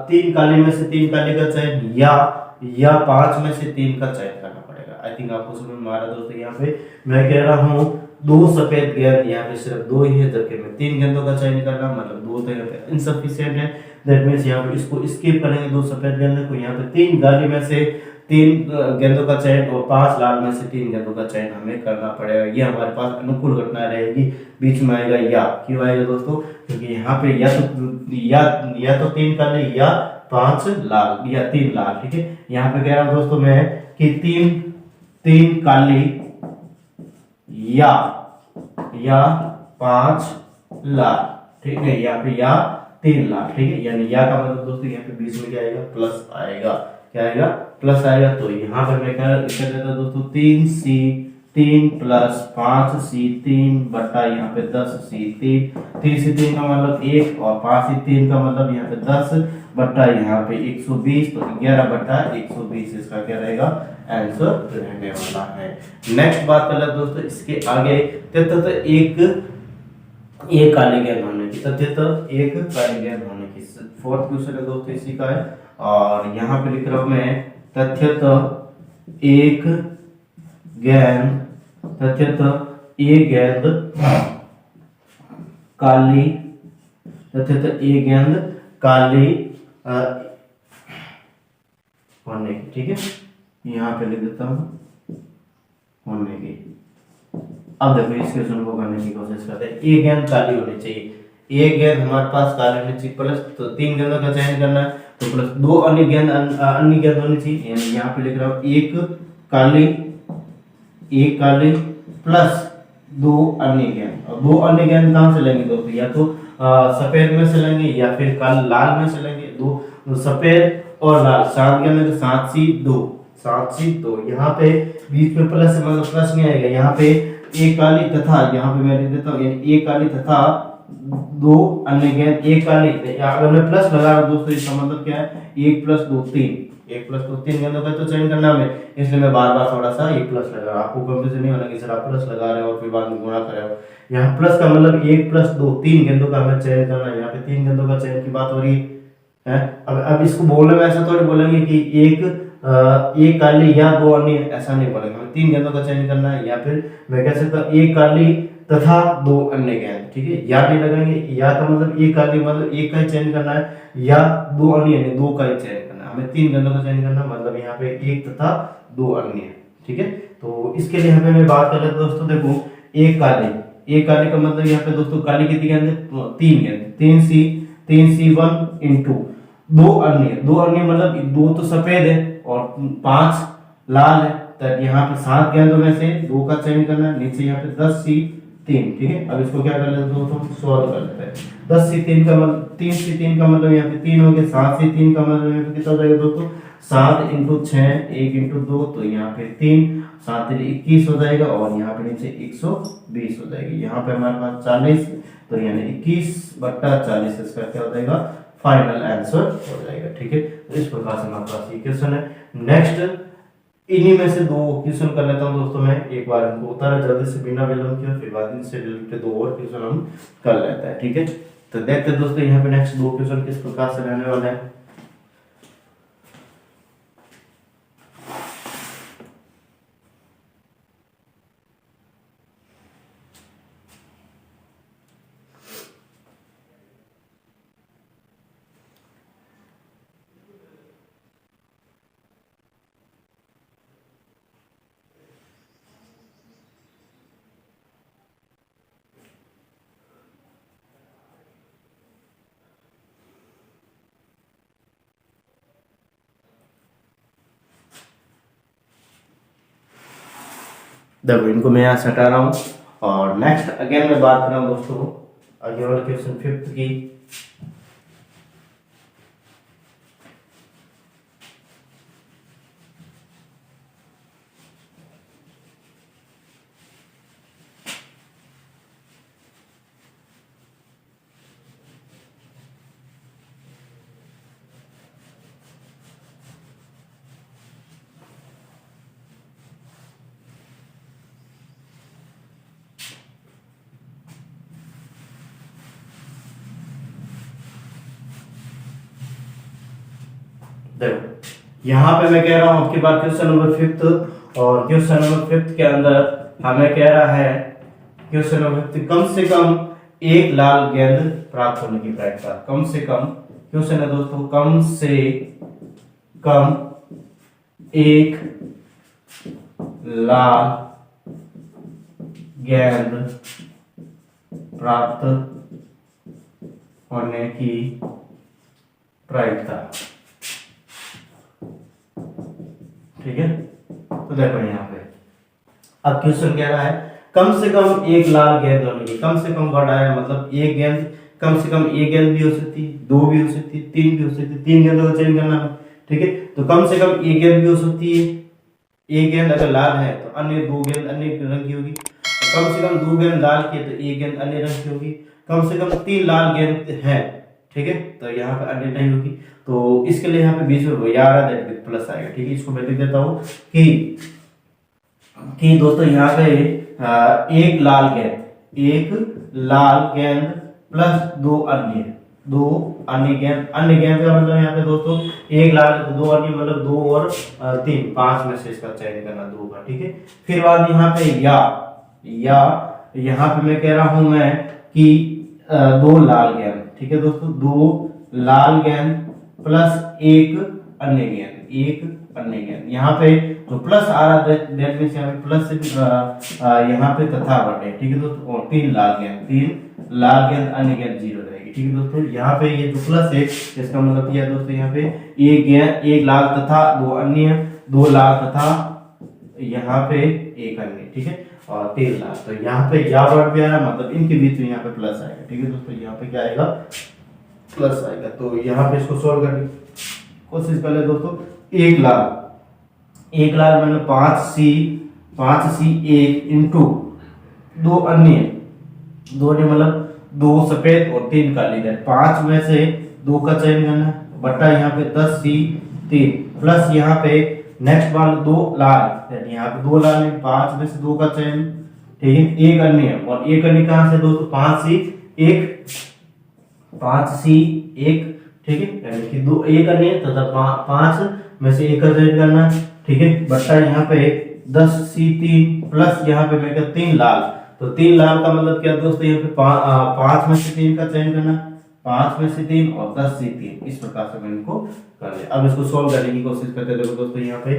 3 काली में से 3 काली का चयन या 5 में से 3 का चयन करना पड़ेगा। आई थिंक आपको समझ में आ रहा है दोस्तों। यहाँ पे मैं कह रहा हूँ 2 सफेद गेंद, यहाँ पे सिर्फ 2 ही है, जबकि मैं 3 गेंदों का चयन करना, मतलब 2 तो यहाँ पे इनसफिशिएंट है। दैट मींस यहाँ पे इसको स्किप करेंगे 2 सफेद गेंद को। यहाँ पे 3 काली में से तीन गेंदों का चयन और 5 लाल में से 3 गेंदों का चयन हमें करना पड़ेगा। ये हमारे पास अनुकूल घटना रहेगी। बीच में आएगा या, क्यों आएगा दोस्तों? क्योंकि यहाँ पे या तो 3 काले या 5 लाल या 3 लाल, ठीक है। यहाँ पे कह रहा हूं दोस्तों मैं कि 3 काली या 5 लाल, ठीक है। यहाँ पे या 3 लाल, ठीक है। यानी या का मतलब दोस्तों यहाँ पे बीच में क्या आएगा? प्लस आएगा। क्या आएगा? प्लस आएगा। तो यहाँ पे मैं क्या देता दोस्तों? 3C 3 प्लस 5C 3 बटा यहाँ पे 10C 3 का मतलब 1 और 5C 3 का मतलब यहाँ पे 10 बटा यहाँ पे 120, तो 11 बटा 120 इसका क्या रहेगा? आंसर रहने वाला है। नेक्स्ट बात कर ले दोस्तों इसके आगे, एक काली गेंद होने की, एक काली गेंद होने की। फोर्थ क्वेश्चन है दोस्तों इसी का है, और यहाँ पे लिख रहा हूं मैं एक गेंद काली होने की, ठीक है। यहाँ पे लिख देता हूं होने की। अब देखो इस क्वेश्चन को करने की कोशिश करते हैं। एक गेंद काली होनी चाहिए, एक गेंद हमारे पास काली होनी चाहिए, प्लस तो 3 गेंदों का चयन करना है, तो प्लस 2 अन्य गेंद होनी चाहिए। यानी यहाँ पे लिख रहा हूँ एक काली प्लस 2 अन्य गेंद। और 2 अन्य गेंद कहाँ से लेंगे दोस्तों? या तो सफेद में से लेंगे या फिर लाल में से लेंगे। 2 सफेद और लाल, 7 गेंद में 7C 2। यहाँ पे बीच में प्लस मतलब प्लस नहीं आएगा। यहाँ पे एक काली तथा, यहाँ पे मैं लिख देता हूँ एक काली तथा 2 अन्य गेंद। एक काली, अगर मैं प्लस लगा रहा हूँ दोस्तों इसका मतलब क्या है? 1 प्लस 2 3 गेंदों का तो चयन करना हमें, इसलिए मैं बार थोड़ा सा 1 प्लस लगा रहा हूँ। आपको कंफ्यूजन नहीं होना कि सर आप प्लस लगा रहे हो और फिर बाद में गुणा कर रहे हो। यहाँ प्लस का मतलब 1 प्लस 2 3 गेंदों का हमें चयन करना है। यहाँ पे 3 गेंदों का चयन की बात हो रही है। अब इसको बोलने में ऐसा थोड़ी बोलेंगे कि एक काली या 2 अन्य, ऐसा नहीं बोलेंगे। हमें 3 गेंदों का चयन करना है, या फिर मैं कह सकता हूँ एक काली तथा 2 अन्य गेंद, ठीक है। या नहीं लगाएंगे, या का मतलब एक काली मतलब एक का ही चयन करना है, या 2 अन्य यानी 2 का ही चयन करना है। हमें 3 गेंदों का चयन करना मतलब यहाँ पे 1 तथा 2 अन्य, ठीक है। तो इसके लिए यहाँ पे मैं बात कर रहा था दोस्तों, देखो एक काली का मतलब यहाँ पे दोस्तों काली कितनी गेंद है? 3 गेंद। 3C1 इंटू 2 अन्य मतलब 2 तो सफेद है और 5 लाल है, तो यहाँ पे 7 गेंदों में से 2 का चयन करना है। नीचे यहाँ पे 10C 3, ठीक है। अब इसको क्या कर लेते हैं दोस्तों? सॉल्व कर लेते हैं। 10C 3 का मतलब 3C3 का मतलब यहाँ पे 3 हो गया। 7C3 का मतलब यहाँ पे कितना हो जाएगा दोस्तों? 7 इंटू 6 1 इंटू 2, तो यहाँ पे 3 7 21 हो जाएगा, और यहाँ पे नीचे 120 हो जाएगी। यहाँ पे हमारे पास 40, तो यानी 21 बटा 40 इसका क्या हो जाएगा? फाइनल आंसर हो जाएगा, ठीक है। तो इस प्रकार से हमारे पास ये क्वेश्चन है। नेक्स्ट इन्हीं में से 2 क्वेश्चन कर लेता हूं दोस्तों मैं, एक बार इनको उतारा जल्दी से बिना विलंब के, फिर बाद इनसे रिलेटेड 2 और क्वेश्चन हम कर लेते हैं, ठीक है। तो देखते हैं दोस्तों यहाँ पे नेक्स्ट 2 क्वेश्चन किस प्रकार से रहने वाले हैं। देखो इनको मैं यहाँ से हटा रहा हूँ, और नेक्स्ट अगेन मैं बात कर रहा हूँ दोस्तों आगे वाले क्वेश्चन 5th की। देखो यहाँ पे मैं कह रहा हूँ आपके पास क्वेश्चन नंबर 5th, और क्वेश्चन नंबर 5th के अंदर हमें कह रहा है क्वेश्चन नंबर 5 कम से कम एक लाल गेंद प्राप्त होने की प्रयत्न। कम से कम क्वेश्चन है दोस्तों, कम से कम एक लाल गेंद प्राप्त होने की प्रायिकता। ठीक है, तो देखो यहाँ पे अब क्वेश्चन कह रहा है कम से कम एक लाल गेंद होने की, कम से कम वर्ड आया मतलब एक गेंद, कम से कम एक गेंद भी हो सकती है, दो भी हो सकती है, तीन भी हो सकती है, तीन गेंदों का चयन करना है। ठीक है, तो कम से कम एक गेंद भी हो सकती है, एक गेंद अगर लाल है तो अन्य दो गेंद अन्य रंग की होगी, कम से कम दो गेंद लाल की है तो एक गेंद अन्य रंग की होगी, कम से कम तीन लाल गेंद है। ठीक है, तो यहाँ पे अन्य नहीं होगी, तो इसके लिए यहाँ पे बीच में वही आ रहा है प्लस आएगा। ठीक है, इसको मैं लिख देता हूँ कि दोस्तों यहाँ पे एक लाल गेंद प्लस दो अन्य गेंद, अन्य गेंद का मतलब यहाँ पे दोस्तों एक लाल दो अन्य मतलब दो और तीन, पांच में से इसका चयन करना दो का। ठीक है, फिर बाद यहाँ पे या यहाँ पे मैं कह रहा हूं मैं कि दो लाल गेंद। ठीक है दोस्तों, दो लाल गेंद प्लस एक अन्य गेंद, यहाँ पे जो प्लस आ रहा है दैट मींस यहाँ पे प्लस से यहाँ पे तथा वर्ड है। ठीक है दोस्तों, और तीन लाल गेंद अन्य गेंद जीरो रहेगी। ठीक है दोस्तों, यहाँ पे ये जो प्लस है इसका मतलब यह दोस्तों यहाँ पे एक गेंद एक लाल तथा दो अन्य, दो लाल तथा यहाँ पे एक अन्य। ठीक है, और तीन लाल, तो यहाँ पे या वर्ड भी आ रहा मतलब इनके बीच में यहाँ पे प्लस आएगा। ठीक है दोस्तों, यहाँ पे क्या आएगा प्लस आएगा। तो यहाँ पे इसको सोल्व करने की कोशिश कर ले दोस्तों। एक लाल मैंने पांच सी एक इंटू दो अन्य मतलब दो सफेद और तीन काली गेंद, पांच में से दो का चयन करना है बटा यहाँ पे 10 सी 3 प्लस यहाँ पे नेक्स्ट वाला दो लाल, यहाँ पे दो लाल है, पांच में से दो का चयन। ठीक है, एक अन्य, और एक अन्य कहां से दोस्तों पांच सी एक। ठीक है, यानी कि दो एक अन्य तथा पांच में से एक का चयन करना। ठीक है, बट्टा यहाँ पे 10 सी 3 प्लस यहाँ पे मैं तीन लाल, तो तीन लाल का मतलब क्या दोस्तों यहाँ पे पांच में से तीन का चयन करना, पांच में से तीन और 10 सी 3, इस प्रकार से मैंने इनको कर लिया। अब इसको सोल्व करने की कोशिश करते हैं। देखो दोस्तों यहाँ पे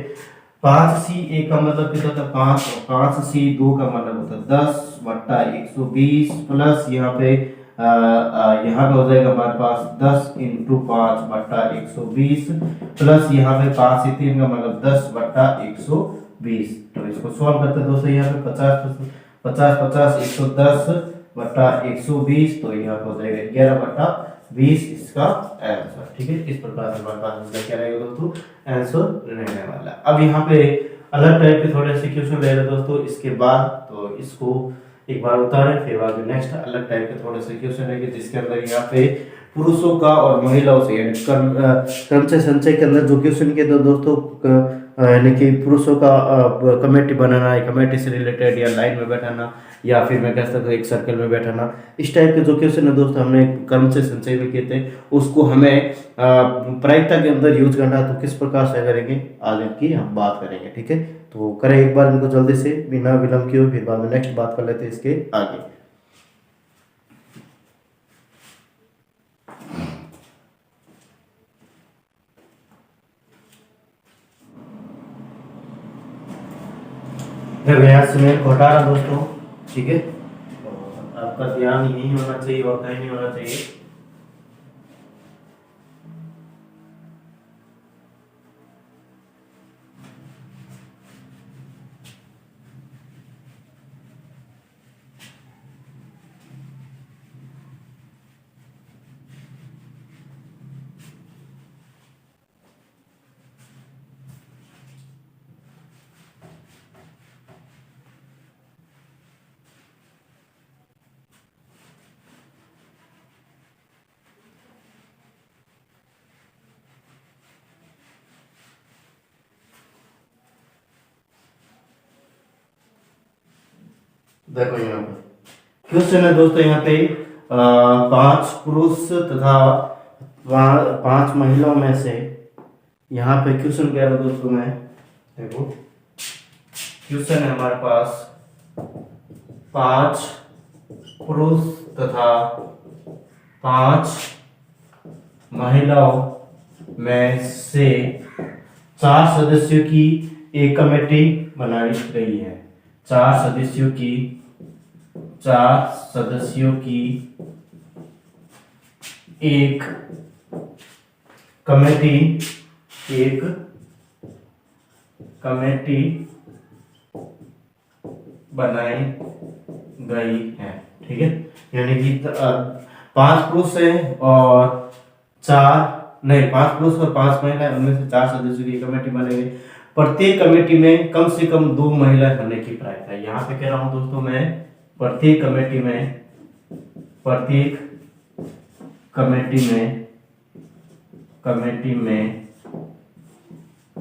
5 सी एक का मतलब कितना होता है 5, और 5 सी 2 का मतलब होता है 10 बट्टा 120 प्लस यहाँ पे हो जाएगा हमारे पास 10 इंटू 5 बट्टा 120 प्लस यहाँ पे 5 से 3 का मतलब 10 बट्टा 120। तो इसको सॉल्व करते हैं दोस्तों, यहाँ पे 50 110 बट्टा 120, तो यहाँ पे हो जाएगा 11 बट्टा 20 इसका आंसर। ठीक है, इस प्रकार से हमारे पास क्या रहेगा दोस्तों आंसर रहने वाला। अब यहाँ पे अलग टाइप के थोड़े से क्वेश्चन रह रहे दोस्तों इसके बाद, तो इसको एक बार उतारें, फिर बाद में नेक्स्ट अलग टाइप के थोड़े से क्वेश्चन रहेंगे जिसके अंदर यहाँ पे पुरुषों का और महिलाओं से यानी कर्म से संचय के अंदर जो क्वेश्चन के दोस्तों यानी कि पुरुषों का कमेटी बनाना है, कमेटी से रिलेटेड या लाइन में बैठाना या फिर मैं कह सकता हूँ एक सर्कल में बैठाना, इस टाइप के जो क्वेश्चन है दोस्तों हमने कर्म से संचय में किए थे, उसको हमें प्रायिकता के अंदर यूज करना है। तो किस प्रकार से करेंगे आगे की हम बात करेंगे। ठीक है, तो करें एक बार इनको जल्दी से बिना विलंब किए, फिर बाद में नेक्स्ट बात कर लेते हैं इसके आगे। समय घटाना दोस्तों। ठीक है, और आपका ध्यान यही होना चाहिए और कहीं नहीं होना चाहिए। देखो यहाँ पे क्वेश्चन है दोस्तों, यहाँ पे 5 पुरुष तथा 5 महिलाओं में से यहाँ पे क्वेश्चन कह रहा हूँ दोस्तों मैं, देखो क्वेश्चन है हमारे पास 5 पुरुष तथा 5 महिलाओं में से 4 सदस्यों की एक कमेटी बनाई गई है। 4 सदस्यों की एक कमेटी बनाई गई है। ठीक है, यानी कि 5 पुरुष है और 5 पुरुष और 5 महिलाएं, उनमें से 4 सदस्यों की कमेटी बनेगी। प्रत्येक कमेटी में कम से कम 2 महिलाएं होने की प्रायिकता है। यहाँ पे कह रहा हूं दोस्तों मैं, प्रत्येक कमेटी में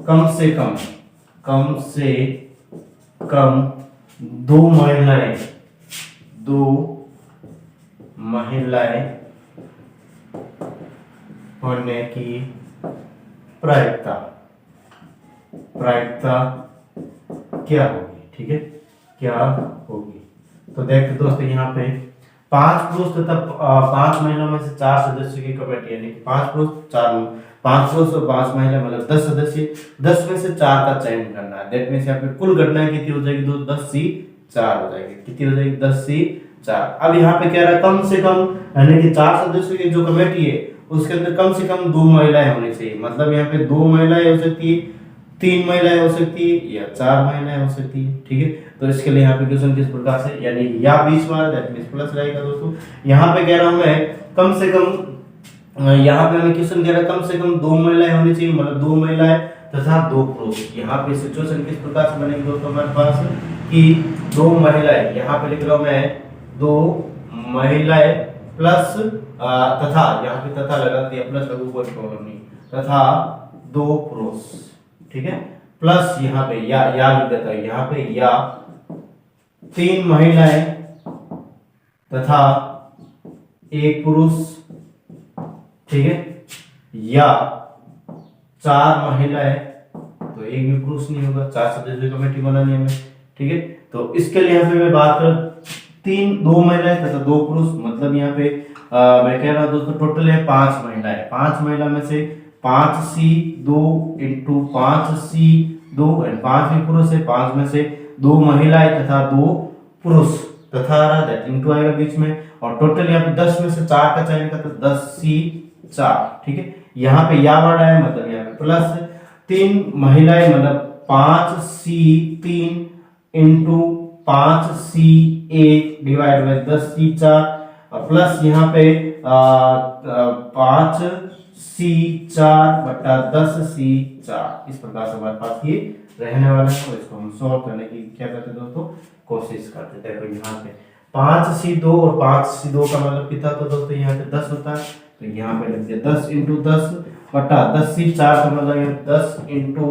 कम से कम 2 महिलाएं होने की प्रायिकता क्या होगी। ठीक है, क्या होगी। तो देखते दोस्तों, यहाँ पे 5 पुरुष तथा 5 महिलाओं में से 4 सदस्यों की कमेटी, यानी 5 पुरुष और 5 महिला, मतलब 10 सदस्य, 10 में से 4 का चयन करना है। दैट मींस यहाँ पे कुल घटनाएं कितनी हो जाएगी, 10 सी 4 हो जाएगी। कितनी हो जाएगी, 10 सी 4। अब यहाँ पे कह रहा है कम से कम, यानी कि 4 सदस्यों की जो कमेटी है उसके अंदर कम से कम 2 महिलाएं होनी चाहिए। मतलब यहाँ पे 2 महिलाएं हो सकती है, 3 महिलाएं हो सकती है, या 4 महिलाएं हो सकती है। ठीक है, तो इसके लिए यहाँ पे क्वेश्चन किस प्रकार से, यानी या बीच में दैट मींस प्लस रहेगा दोस्तों। यहाँ पे कह रहा हूं मैं कम से कम, यहाँ पे हमें क्वेश्चन कह रहा है कम से कम 2 महिलाएं होनी चाहिए, मतलब 2 महिलाएं तथा 2 पुरुष। यहाँ पे सिचुएशन किस प्रकार से बनेगी दोस्तों हमारे पास, कि 2 महिलाएं, यहाँ पे लिख रहा हूं मैं 2 महिलाएं प्लस तथा, यहाँ पे तथा लगा दिया, प्लस लगू कोई प्रॉब्लम नहीं, तथा 2 पुरुष। ठीक है, प्लस यहाँ पे या लिख देता है, यहाँ पे या 3 महिलाएं तथा 1 पुरुष। ठीक है, या 4 महिलाएं, तो एक भी पुरुष नहीं होगा, 4 सदस्यों की कमेटी बनानी है हमें। ठीक है, तो इसके लिए यहाँ पे मैं बात कर 2 महिलाएं तथा 2 पुरुष, मतलब यहाँ पे मैं कह रहा हूं दोस्तों टोटल है 5 महिलाएं। 5 महिला में से 5C2 इंटू 5C2 एंड 5 भी पुरुष है, 5 में से 2 महिलाएं तथा 2 पुरुष, तथा दैट इंटू आएगा बीच में, और टोटल यहाँ पे 10 में से 4 का चयन करते 10C4। ठीक है, यहाँ पे या वर्ड आया, मतलब यहाँ पे प्लस 3 महिलाएं, मतलब 5C3 into 5C1 divide by 10C4, और प्लस यहाँ पे 5C4 बटा 10C4। इस प्रकार से हमारे पास ये रहने वाला है, और इसको हम सॉल्व करने की क्या करते हैं दोस्तों, कोशिश करते हैं। देखो यहाँ पे 5C2 और 5C2 का मतलब कितना, तो दोस्तों यहाँ पे 10 होता है, तो यहाँ पे लिख दिया 10 इंटू 10 बटा 10C4 का मतलब 10 इंटू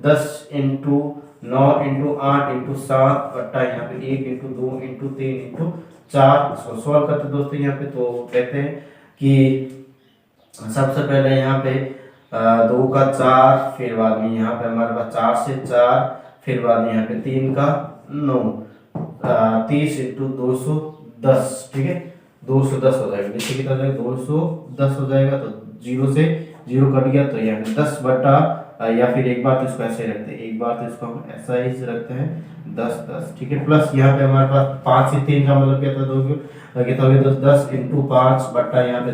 10 इंटू 9 इंटू 8 इंटू 7 बटा यहाँ पे 1 इंटू 2 इंटू 3 इंटू 4। इसको सॉल्व करते दोस्तों यहाँ पे, तो कहते हैं कि सबसे पहले यहाँ पे 2 का 4, फिर बाद में यहाँ पे हमारे पास 4 से 4, फिर बाद में यहाँ पे 3 का 9, 30 इंटू 210। ठीक है, 210 हो जाएगा, जैसे कितना हो जाएगा 210 हो जाएगा, तो 0 से 0 कट गया, तो यहाँ पे 10 बटा, या फिर एक बार तो इसको ऐसे ही रखते हैं, एक बार तो इसको हम ऐसा ही रखते हैं 10। ठीक है, प्लस यहाँ पे हमारे पास 5 से 3 का मतलब क्या था दोस्तों, कितना हो गया 10 इंटू 5 बटा यहाँ पे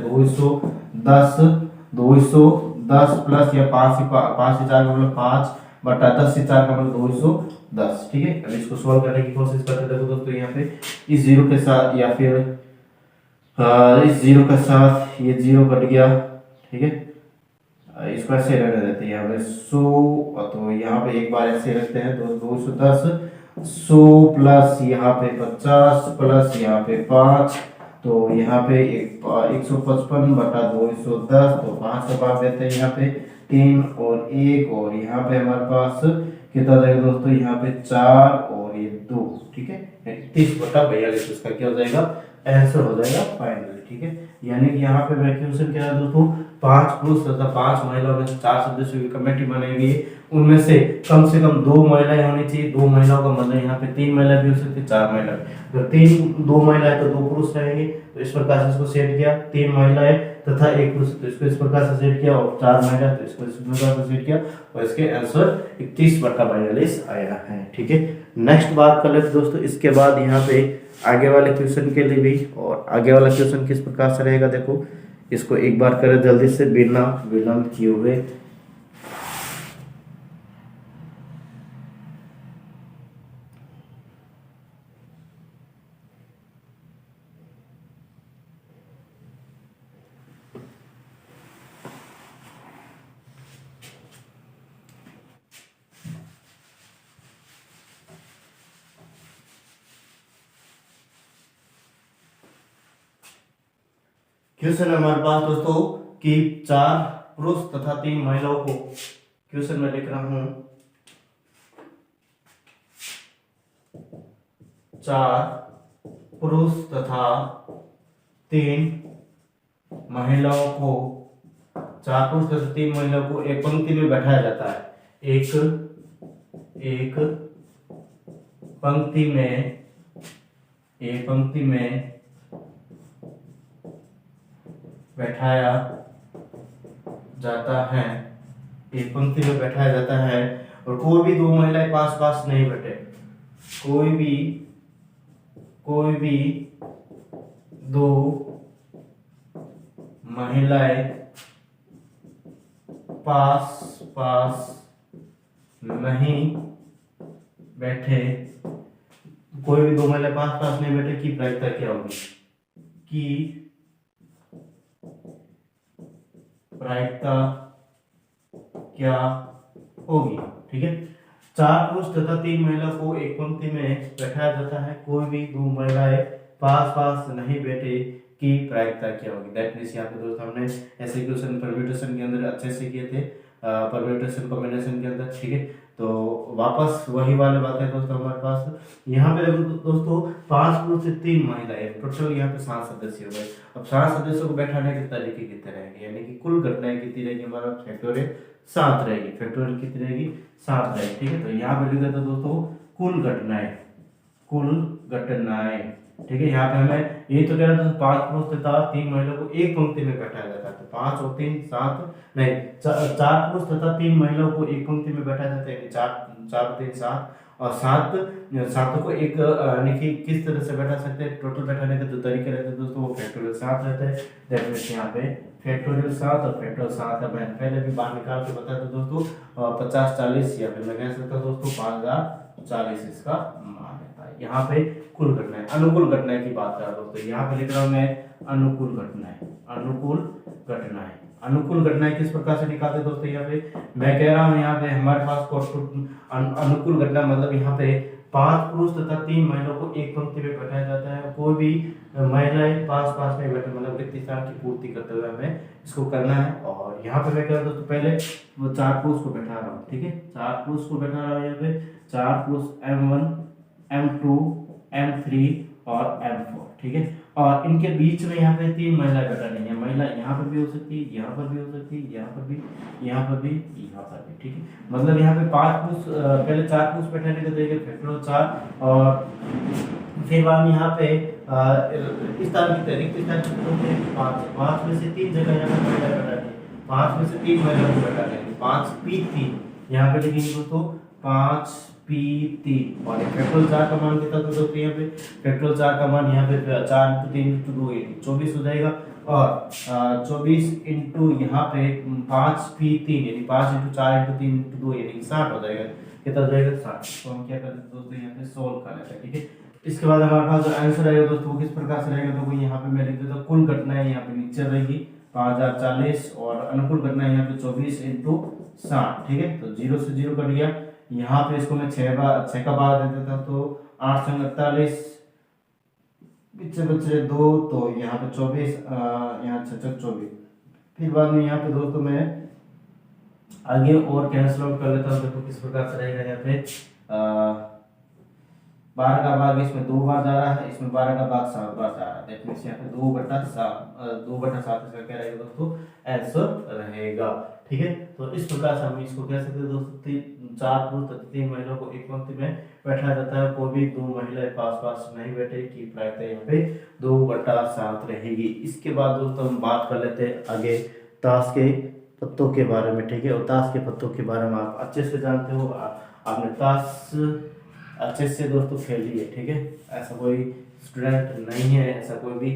210 प्लस या 5 से 4 का मतलब 5 बटा 10 से 4 का मतलब 210। ठीक है, अब इसको सॉल्व करने की कोशिश करते देखो दोस्तों, यहाँ पे इस 0 के साथ या फिर इस 0 के साथ ये 0 कट गया। ठीक है, इसको ऐसे रहने देते हैं यहाँ पे 100, तो यहाँ पे एक बार ऐसे रखते हैं, तो 210 100 प्लस यहाँ पे 50 प्लस यहाँ पे 5, तो यहाँ पे 155 बटा 210, तो 5 का पास देते हैं यहाँ पे 3 और 1, और यहाँ पे हमारे पास कितना जाएगा दोस्तों, यहाँ पे 4 और ये 2। ठीक है, 30 बटा 42 इसका क्या हो जाएगा, आंसर हो जाएगा फाइनल। ठीक है। यानी कि यहाँ पे क्वेश्चन क्या है दोस्तों, 5 पुरुष तथा 5 महिलाओं में से 4 सदस्यों की कमेटी बनाएगी, उनमें से कम 2 महिलाएं होनी चाहिए। 2 महिलाओं का मतलब यहाँ पे 3 महिला भी हो सकती है, 4 महिला। तो 2 महिलाएं तो 2 पुरुष रहेंगे, तो इस प्रकार से इसको सेट किया। 3 महिलाएं तथा 1 पुरुष, तो इसको इस प्रकार से सेट किया, और 4 महिला, तो इसको इस प्रकार से सेट किया, और इसके आंसर 31/42 आया है, ठीक है। नेक्स्ट बात कर लेते दोस्तों, इसके बाद यहाँ पे आगे वाले क्वेश्चन के लिए भी, और आगे वाला क्वेश्चन किस प्रकार से रहेगा देखो, इसको एक बार करें जल्दी से बिना विलंब किए हुए। क्वेश्चन है हमारे पास दोस्तों कि 4 पुरुष तथा 3 महिलाओं को, क्वेश्चन में लिख रहा हूं, 4 पुरुष तथा 3 महिलाओं को, 4 पुरुष तथा 3 महिलाओं को एक पंक्ति में बैठाया जाता है। एक पंक्ति में बैठाया जाता है, एक पंक्ति में बैठाया जाता है, और कोई भी 2 महिलाएं पास पास नहीं बैठे, कोई भी 2 महिलाएं पास पास नहीं बैठे, कोई भी 2 महिलाएं पास पास नहीं बैठे की प्रायिकता क्या होगी, की प्रायिकता क्या होगी, ठीक है। 4 पुरुष तथा 3 महिला को एक पंक्ति में बैठाया जाता है, कोई भी 2 महिलाएं पास पास नहीं बैठे की प्रायिकता क्या होगी। दैट मींस यहाँ पे दोस्तों हमने ऐसे क्वेश्चन परम्यूटेशन के अंदर अच्छे से किए थे, परम्यूटेशन कॉम्बिनेशन के अंदर, ठीक है। तो वापस वही वाले बातें दोस्तों हमारे पास यहाँ पे देखो दोस्तों, 5 पुरुष से 3 महिलाएं, टोटल यहाँ पे 7 सदस्य हो गए। अब 7 सदस्यों को बैठाने के तरीके कितने रहेंगे, यानी कि कुल घटनाएं कितनी रहेगी, हमारा फैक्टोरियल 7 रहेगी, फैक्टोरियल कितनी रहेगी, 7 रहेगी, ठीक है। तो यहाँ पे लिख देते दोस्तों कुल घटनाएं, ठीक है। यहाँ पे हमें ये तो कह रहा था 5 पुरुष तथा 3 महिलाओं को एक पंक्ति में बैठाया जाता है, तो 5 और 3 7 नहीं, 4 पुरुष तथा 3 महिलाओं को एक पंक्ति में बैठाया जाता है, 4 3 7, और 7 को एक यानी कि किस तरह से बैठा सकते हैं, टोटल बैठाने के 2 तरीके रहते हैं दोस्तों, वो फैक्टोरियल 7 रहता है। दैट मींस यहाँ पे फैक्टोरियल 7 और फैक्टोरियल 7 है, मैं पहले भी बाहर निकाल के बताया था दोस्तों, 50 40, या फिर मैं कह सकता दोस्तों 5040 इसका मान रहता है। यहाँ पे कुल घटनाएं, अनुकूल घटनाएं की बात कर रहा हूं दोस्तों, यहाँ पे लिख रहा हूं मैं अनुकूल घटनाएं किस प्रकार से निकालते हैं दोस्तों, यहाँ पे मैं कह रहा हूँ, यहाँ पे हमारे पास अनुकूल घटना मतलब यहाँ पे 5 पुरुष तथा 3 महिलाओं को एक पंक्ति में बैठाया जाता है, कोई भी महिलाएं पास में बैठे, मतलब रिक्त स्थान की पूर्ति करते हुए हमें इसको करना है। और यहाँ पे मैं कह रहा हूँ दोस्तों, पहले वो 4 पुरुष को बैठा रहा हूँ, ठीक है, 4 पुरुष को बैठा रहा हूँ, यहाँ पे 4 पुरुष M1 M2 M3 और M4, ठीक है। और इनके बीच में यहाँ पे 3 महिलाएं बैठानी है, महिला यहाँ पर भी हो सकती है, यहाँ पर भी हो सकती है, यहाँ पर भी, यहाँ पर भी, यहाँ पर भी, ठीक है। मतलब यहाँ पे 5 पुरुष, पहले 4 पुरुष बैठाने के तरीके फैक्टोरियल 4, और फिर बाद में यहाँ पे इस तरह की रिक्त स्थान कितने, 5 में से 3 जगह यहाँ पे महिला बैठानी है, 5 में से 3 महिला को बैठाने हैं, 5P3 यहाँ पे लिखेंगे दोस्तों, 5P3, और फैक्टोरियल 4 का मान कितना दोस्तों, यहाँ पे फैक्टोरियल 4 का मान यहाँ पे 4 × 3 × 2 24 हो जाएगा, और 24 इंटू यहाँ पे 5P3 यानी 5 × 4 × 3 × 2 यानी 60 हो जाएगा, कितना हो जाएगा 60। तो हम क्या करते हैं दोस्तों, यहाँ पे सोल्व कर लेते हैं, ठीक है। इसके बाद हमारे पास जो आंसर रहेगा दोस्तों वो किस प्रकार से रहेगा, तो यहाँ पे मैं लिख देता हूँ कुल घटनाएं यहाँ पे नीचे रहेगी 5040, और अनुकूल घटनाएं यहाँ पे 24 × 60, ठीक है। तो 0 से 0 कट गया, यहाँ पे इसको मैं 6 का भाग दे देता, तो 8 × 48, पीछे बचे 2, तो यहाँ पे 24, यहाँ 6 24, फिर बाद में यहाँ पे दोस्तों मैं आगे और कैंसिल आउट कर लेता हूँ, देखो किस प्रकार से रहेगा यहाँ पे 12 का भाग इसमें 2 बार जा रहा है, इसमें 12 का भाग 7 बार जा रहा है। दैट मींस यहाँ पे 2/7 इसका क्या रहेगा दोस्तों, आंसर रहेगा। ठीक है, तो इस प्रकार से हम इसको कह सकते हैं दोस्तों, 4 पुरुष 3 महिलाओं को एक पंक्ति में बैठा जाता है, कोई भी 2 महिलाएं पास पास नहीं बैठेगी, प्रायः यहाँ पे 2/7 रहेगी। इसके बाद दोस्तों हम बात कर लेते हैं आगे ताश के पत्तों के बारे में। ठीक है, और ताश के पत्तों के बारे में आप अच्छे से जानते हो, आपने ताश अच्छे से दोस्तों खेल लिए। ठीक है, ऐसा कोई स्टूडेंट नहीं है, ऐसा कोई भी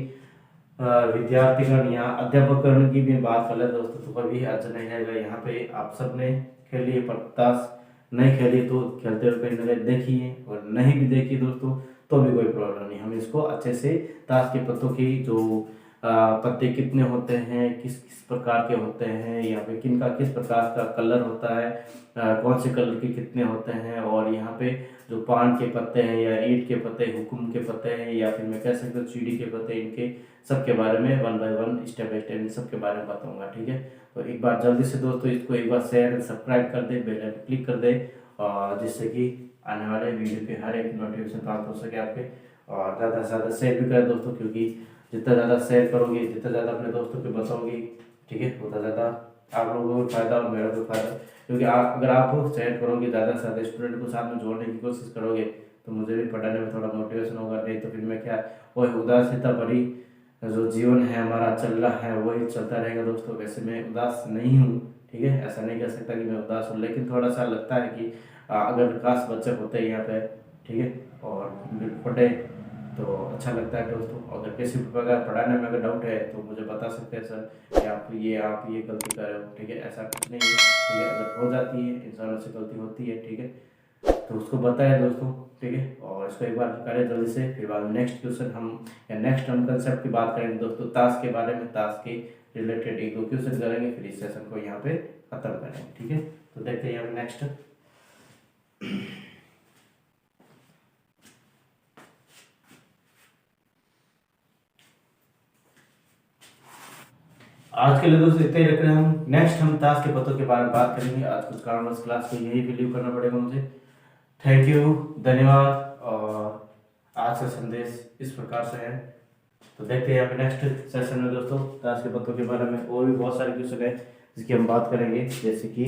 विद्यार्थीगण या अध्यापकगण की भी बात कर ले दोस्तों तो कभी अर्ज नहीं रहेगा। यहाँ पे आप सब ने खेल लिए, पर ताश नहीं खेली तो खेलते हुए कहीं ना कहीं देखिए, और नहीं भी देखिए दोस्तों तो भी कोई प्रॉब्लम नहीं। हम इसको अच्छे से ताश के पत्तों की जो पत्ते कितने होते हैं, किस किस प्रकार के होते हैं, या फिर किन का किस प्रकार का कलर होता है, कौन से कलर के कितने होते हैं, और यहाँ पे जो पान के पत्ते हैं या ईंट के पत्ते, हुकुम के पत्ते हैं, या फिर मैं कह सकता हूँ चीड़ी के पत्ते, इनके सबके बारे में 1 बाय 1 स्टेप बाय स्टेप इन सबके बारे में बताऊंगा। ठीक है, तो एक बार जल्दी से दोस्तों इसको एक बार शेयर एंड सब्सक्राइब कर दे, बेल आइकन क्लिक कर दे, और जिससे कि आने वाले वीडियो के हर एक नोटिफिकेशन प्राप्त हो सके आपके। और ज़्यादा से ज़्यादा शेयर भी करें दोस्तों, क्योंकि जितना ज़्यादा शेयर करोगे, जितना ज़्यादा अपने दोस्तों को बताओगे, ठीक है, उतना ज़्यादा आप लोगों को फायदा और मेरा को फायदा। क्योंकि अगर आप शेयर करोगे, ज़्यादा से ज़्यादा स्टूडेंट को साथ में जोड़ने की कोशिश करोगे, तो मुझे भी पढ़ाने में थोड़ा मोटिवेशन होगा। नहीं तो फिर मैं क्या, वही उदासीनता भरी जो जीवन है हमारा चल रहा है वही चलता रहेगा दोस्तों। वैसे मैं उदास नहीं हूँ, ठीक है, ऐसा नहीं कह सकता कि मैं उदास हूँ, लेकिन थोड़ा सा लगता है कि अगर काश बच्चे होते यहाँ पे, ठीक है, और पढ़े तो अच्छा लगता है दोस्तों। अगर किसी प्रकार पढ़ाने में अगर डाउट है तो मुझे बता सकते हैं सर कि आप ये गलती कर रहे हो। ठीक है, ऐसा कुछ नहीं है, ठीक है, अगर हो जाती है, इंसानों से गलती होती है, ठीक है, तो उसको बताया दोस्तों। ठीक है, और इसको एक बार करें जल्दी से, फिर बाद नेक्स्ट क्वेश्चन हम या नेक्स्ट हम कंसेप्ट की बात करेंगे दोस्तों, ताश के बारे में, ताश के रिलेटेड 1-2 क्वेश्चन करेंगे, फिर इस सेशन को यहाँ पे खत्म करेंगे। ठीक है, तो देखते हैं यहाँ नेक्स्ट। आज के लिए दोस्तों इतना ही रख रहे हैं हम। नेक्स्ट हम ताश के पत्तों के बारे में बात करेंगे। आज कुछ कारणवश क्लास को यही पे लीव करना पड़ेगा मुझे। थैंक यू, धन्यवाद। और आज का संदेश इस प्रकार से है, तो देखते हैं यहाँ पे नेक्स्ट सेशन में दोस्तों ताश के पत्तों के बारे में और भी बहुत सारे क्वेश्चन है जिसकी हम बात करेंगे, जैसे कि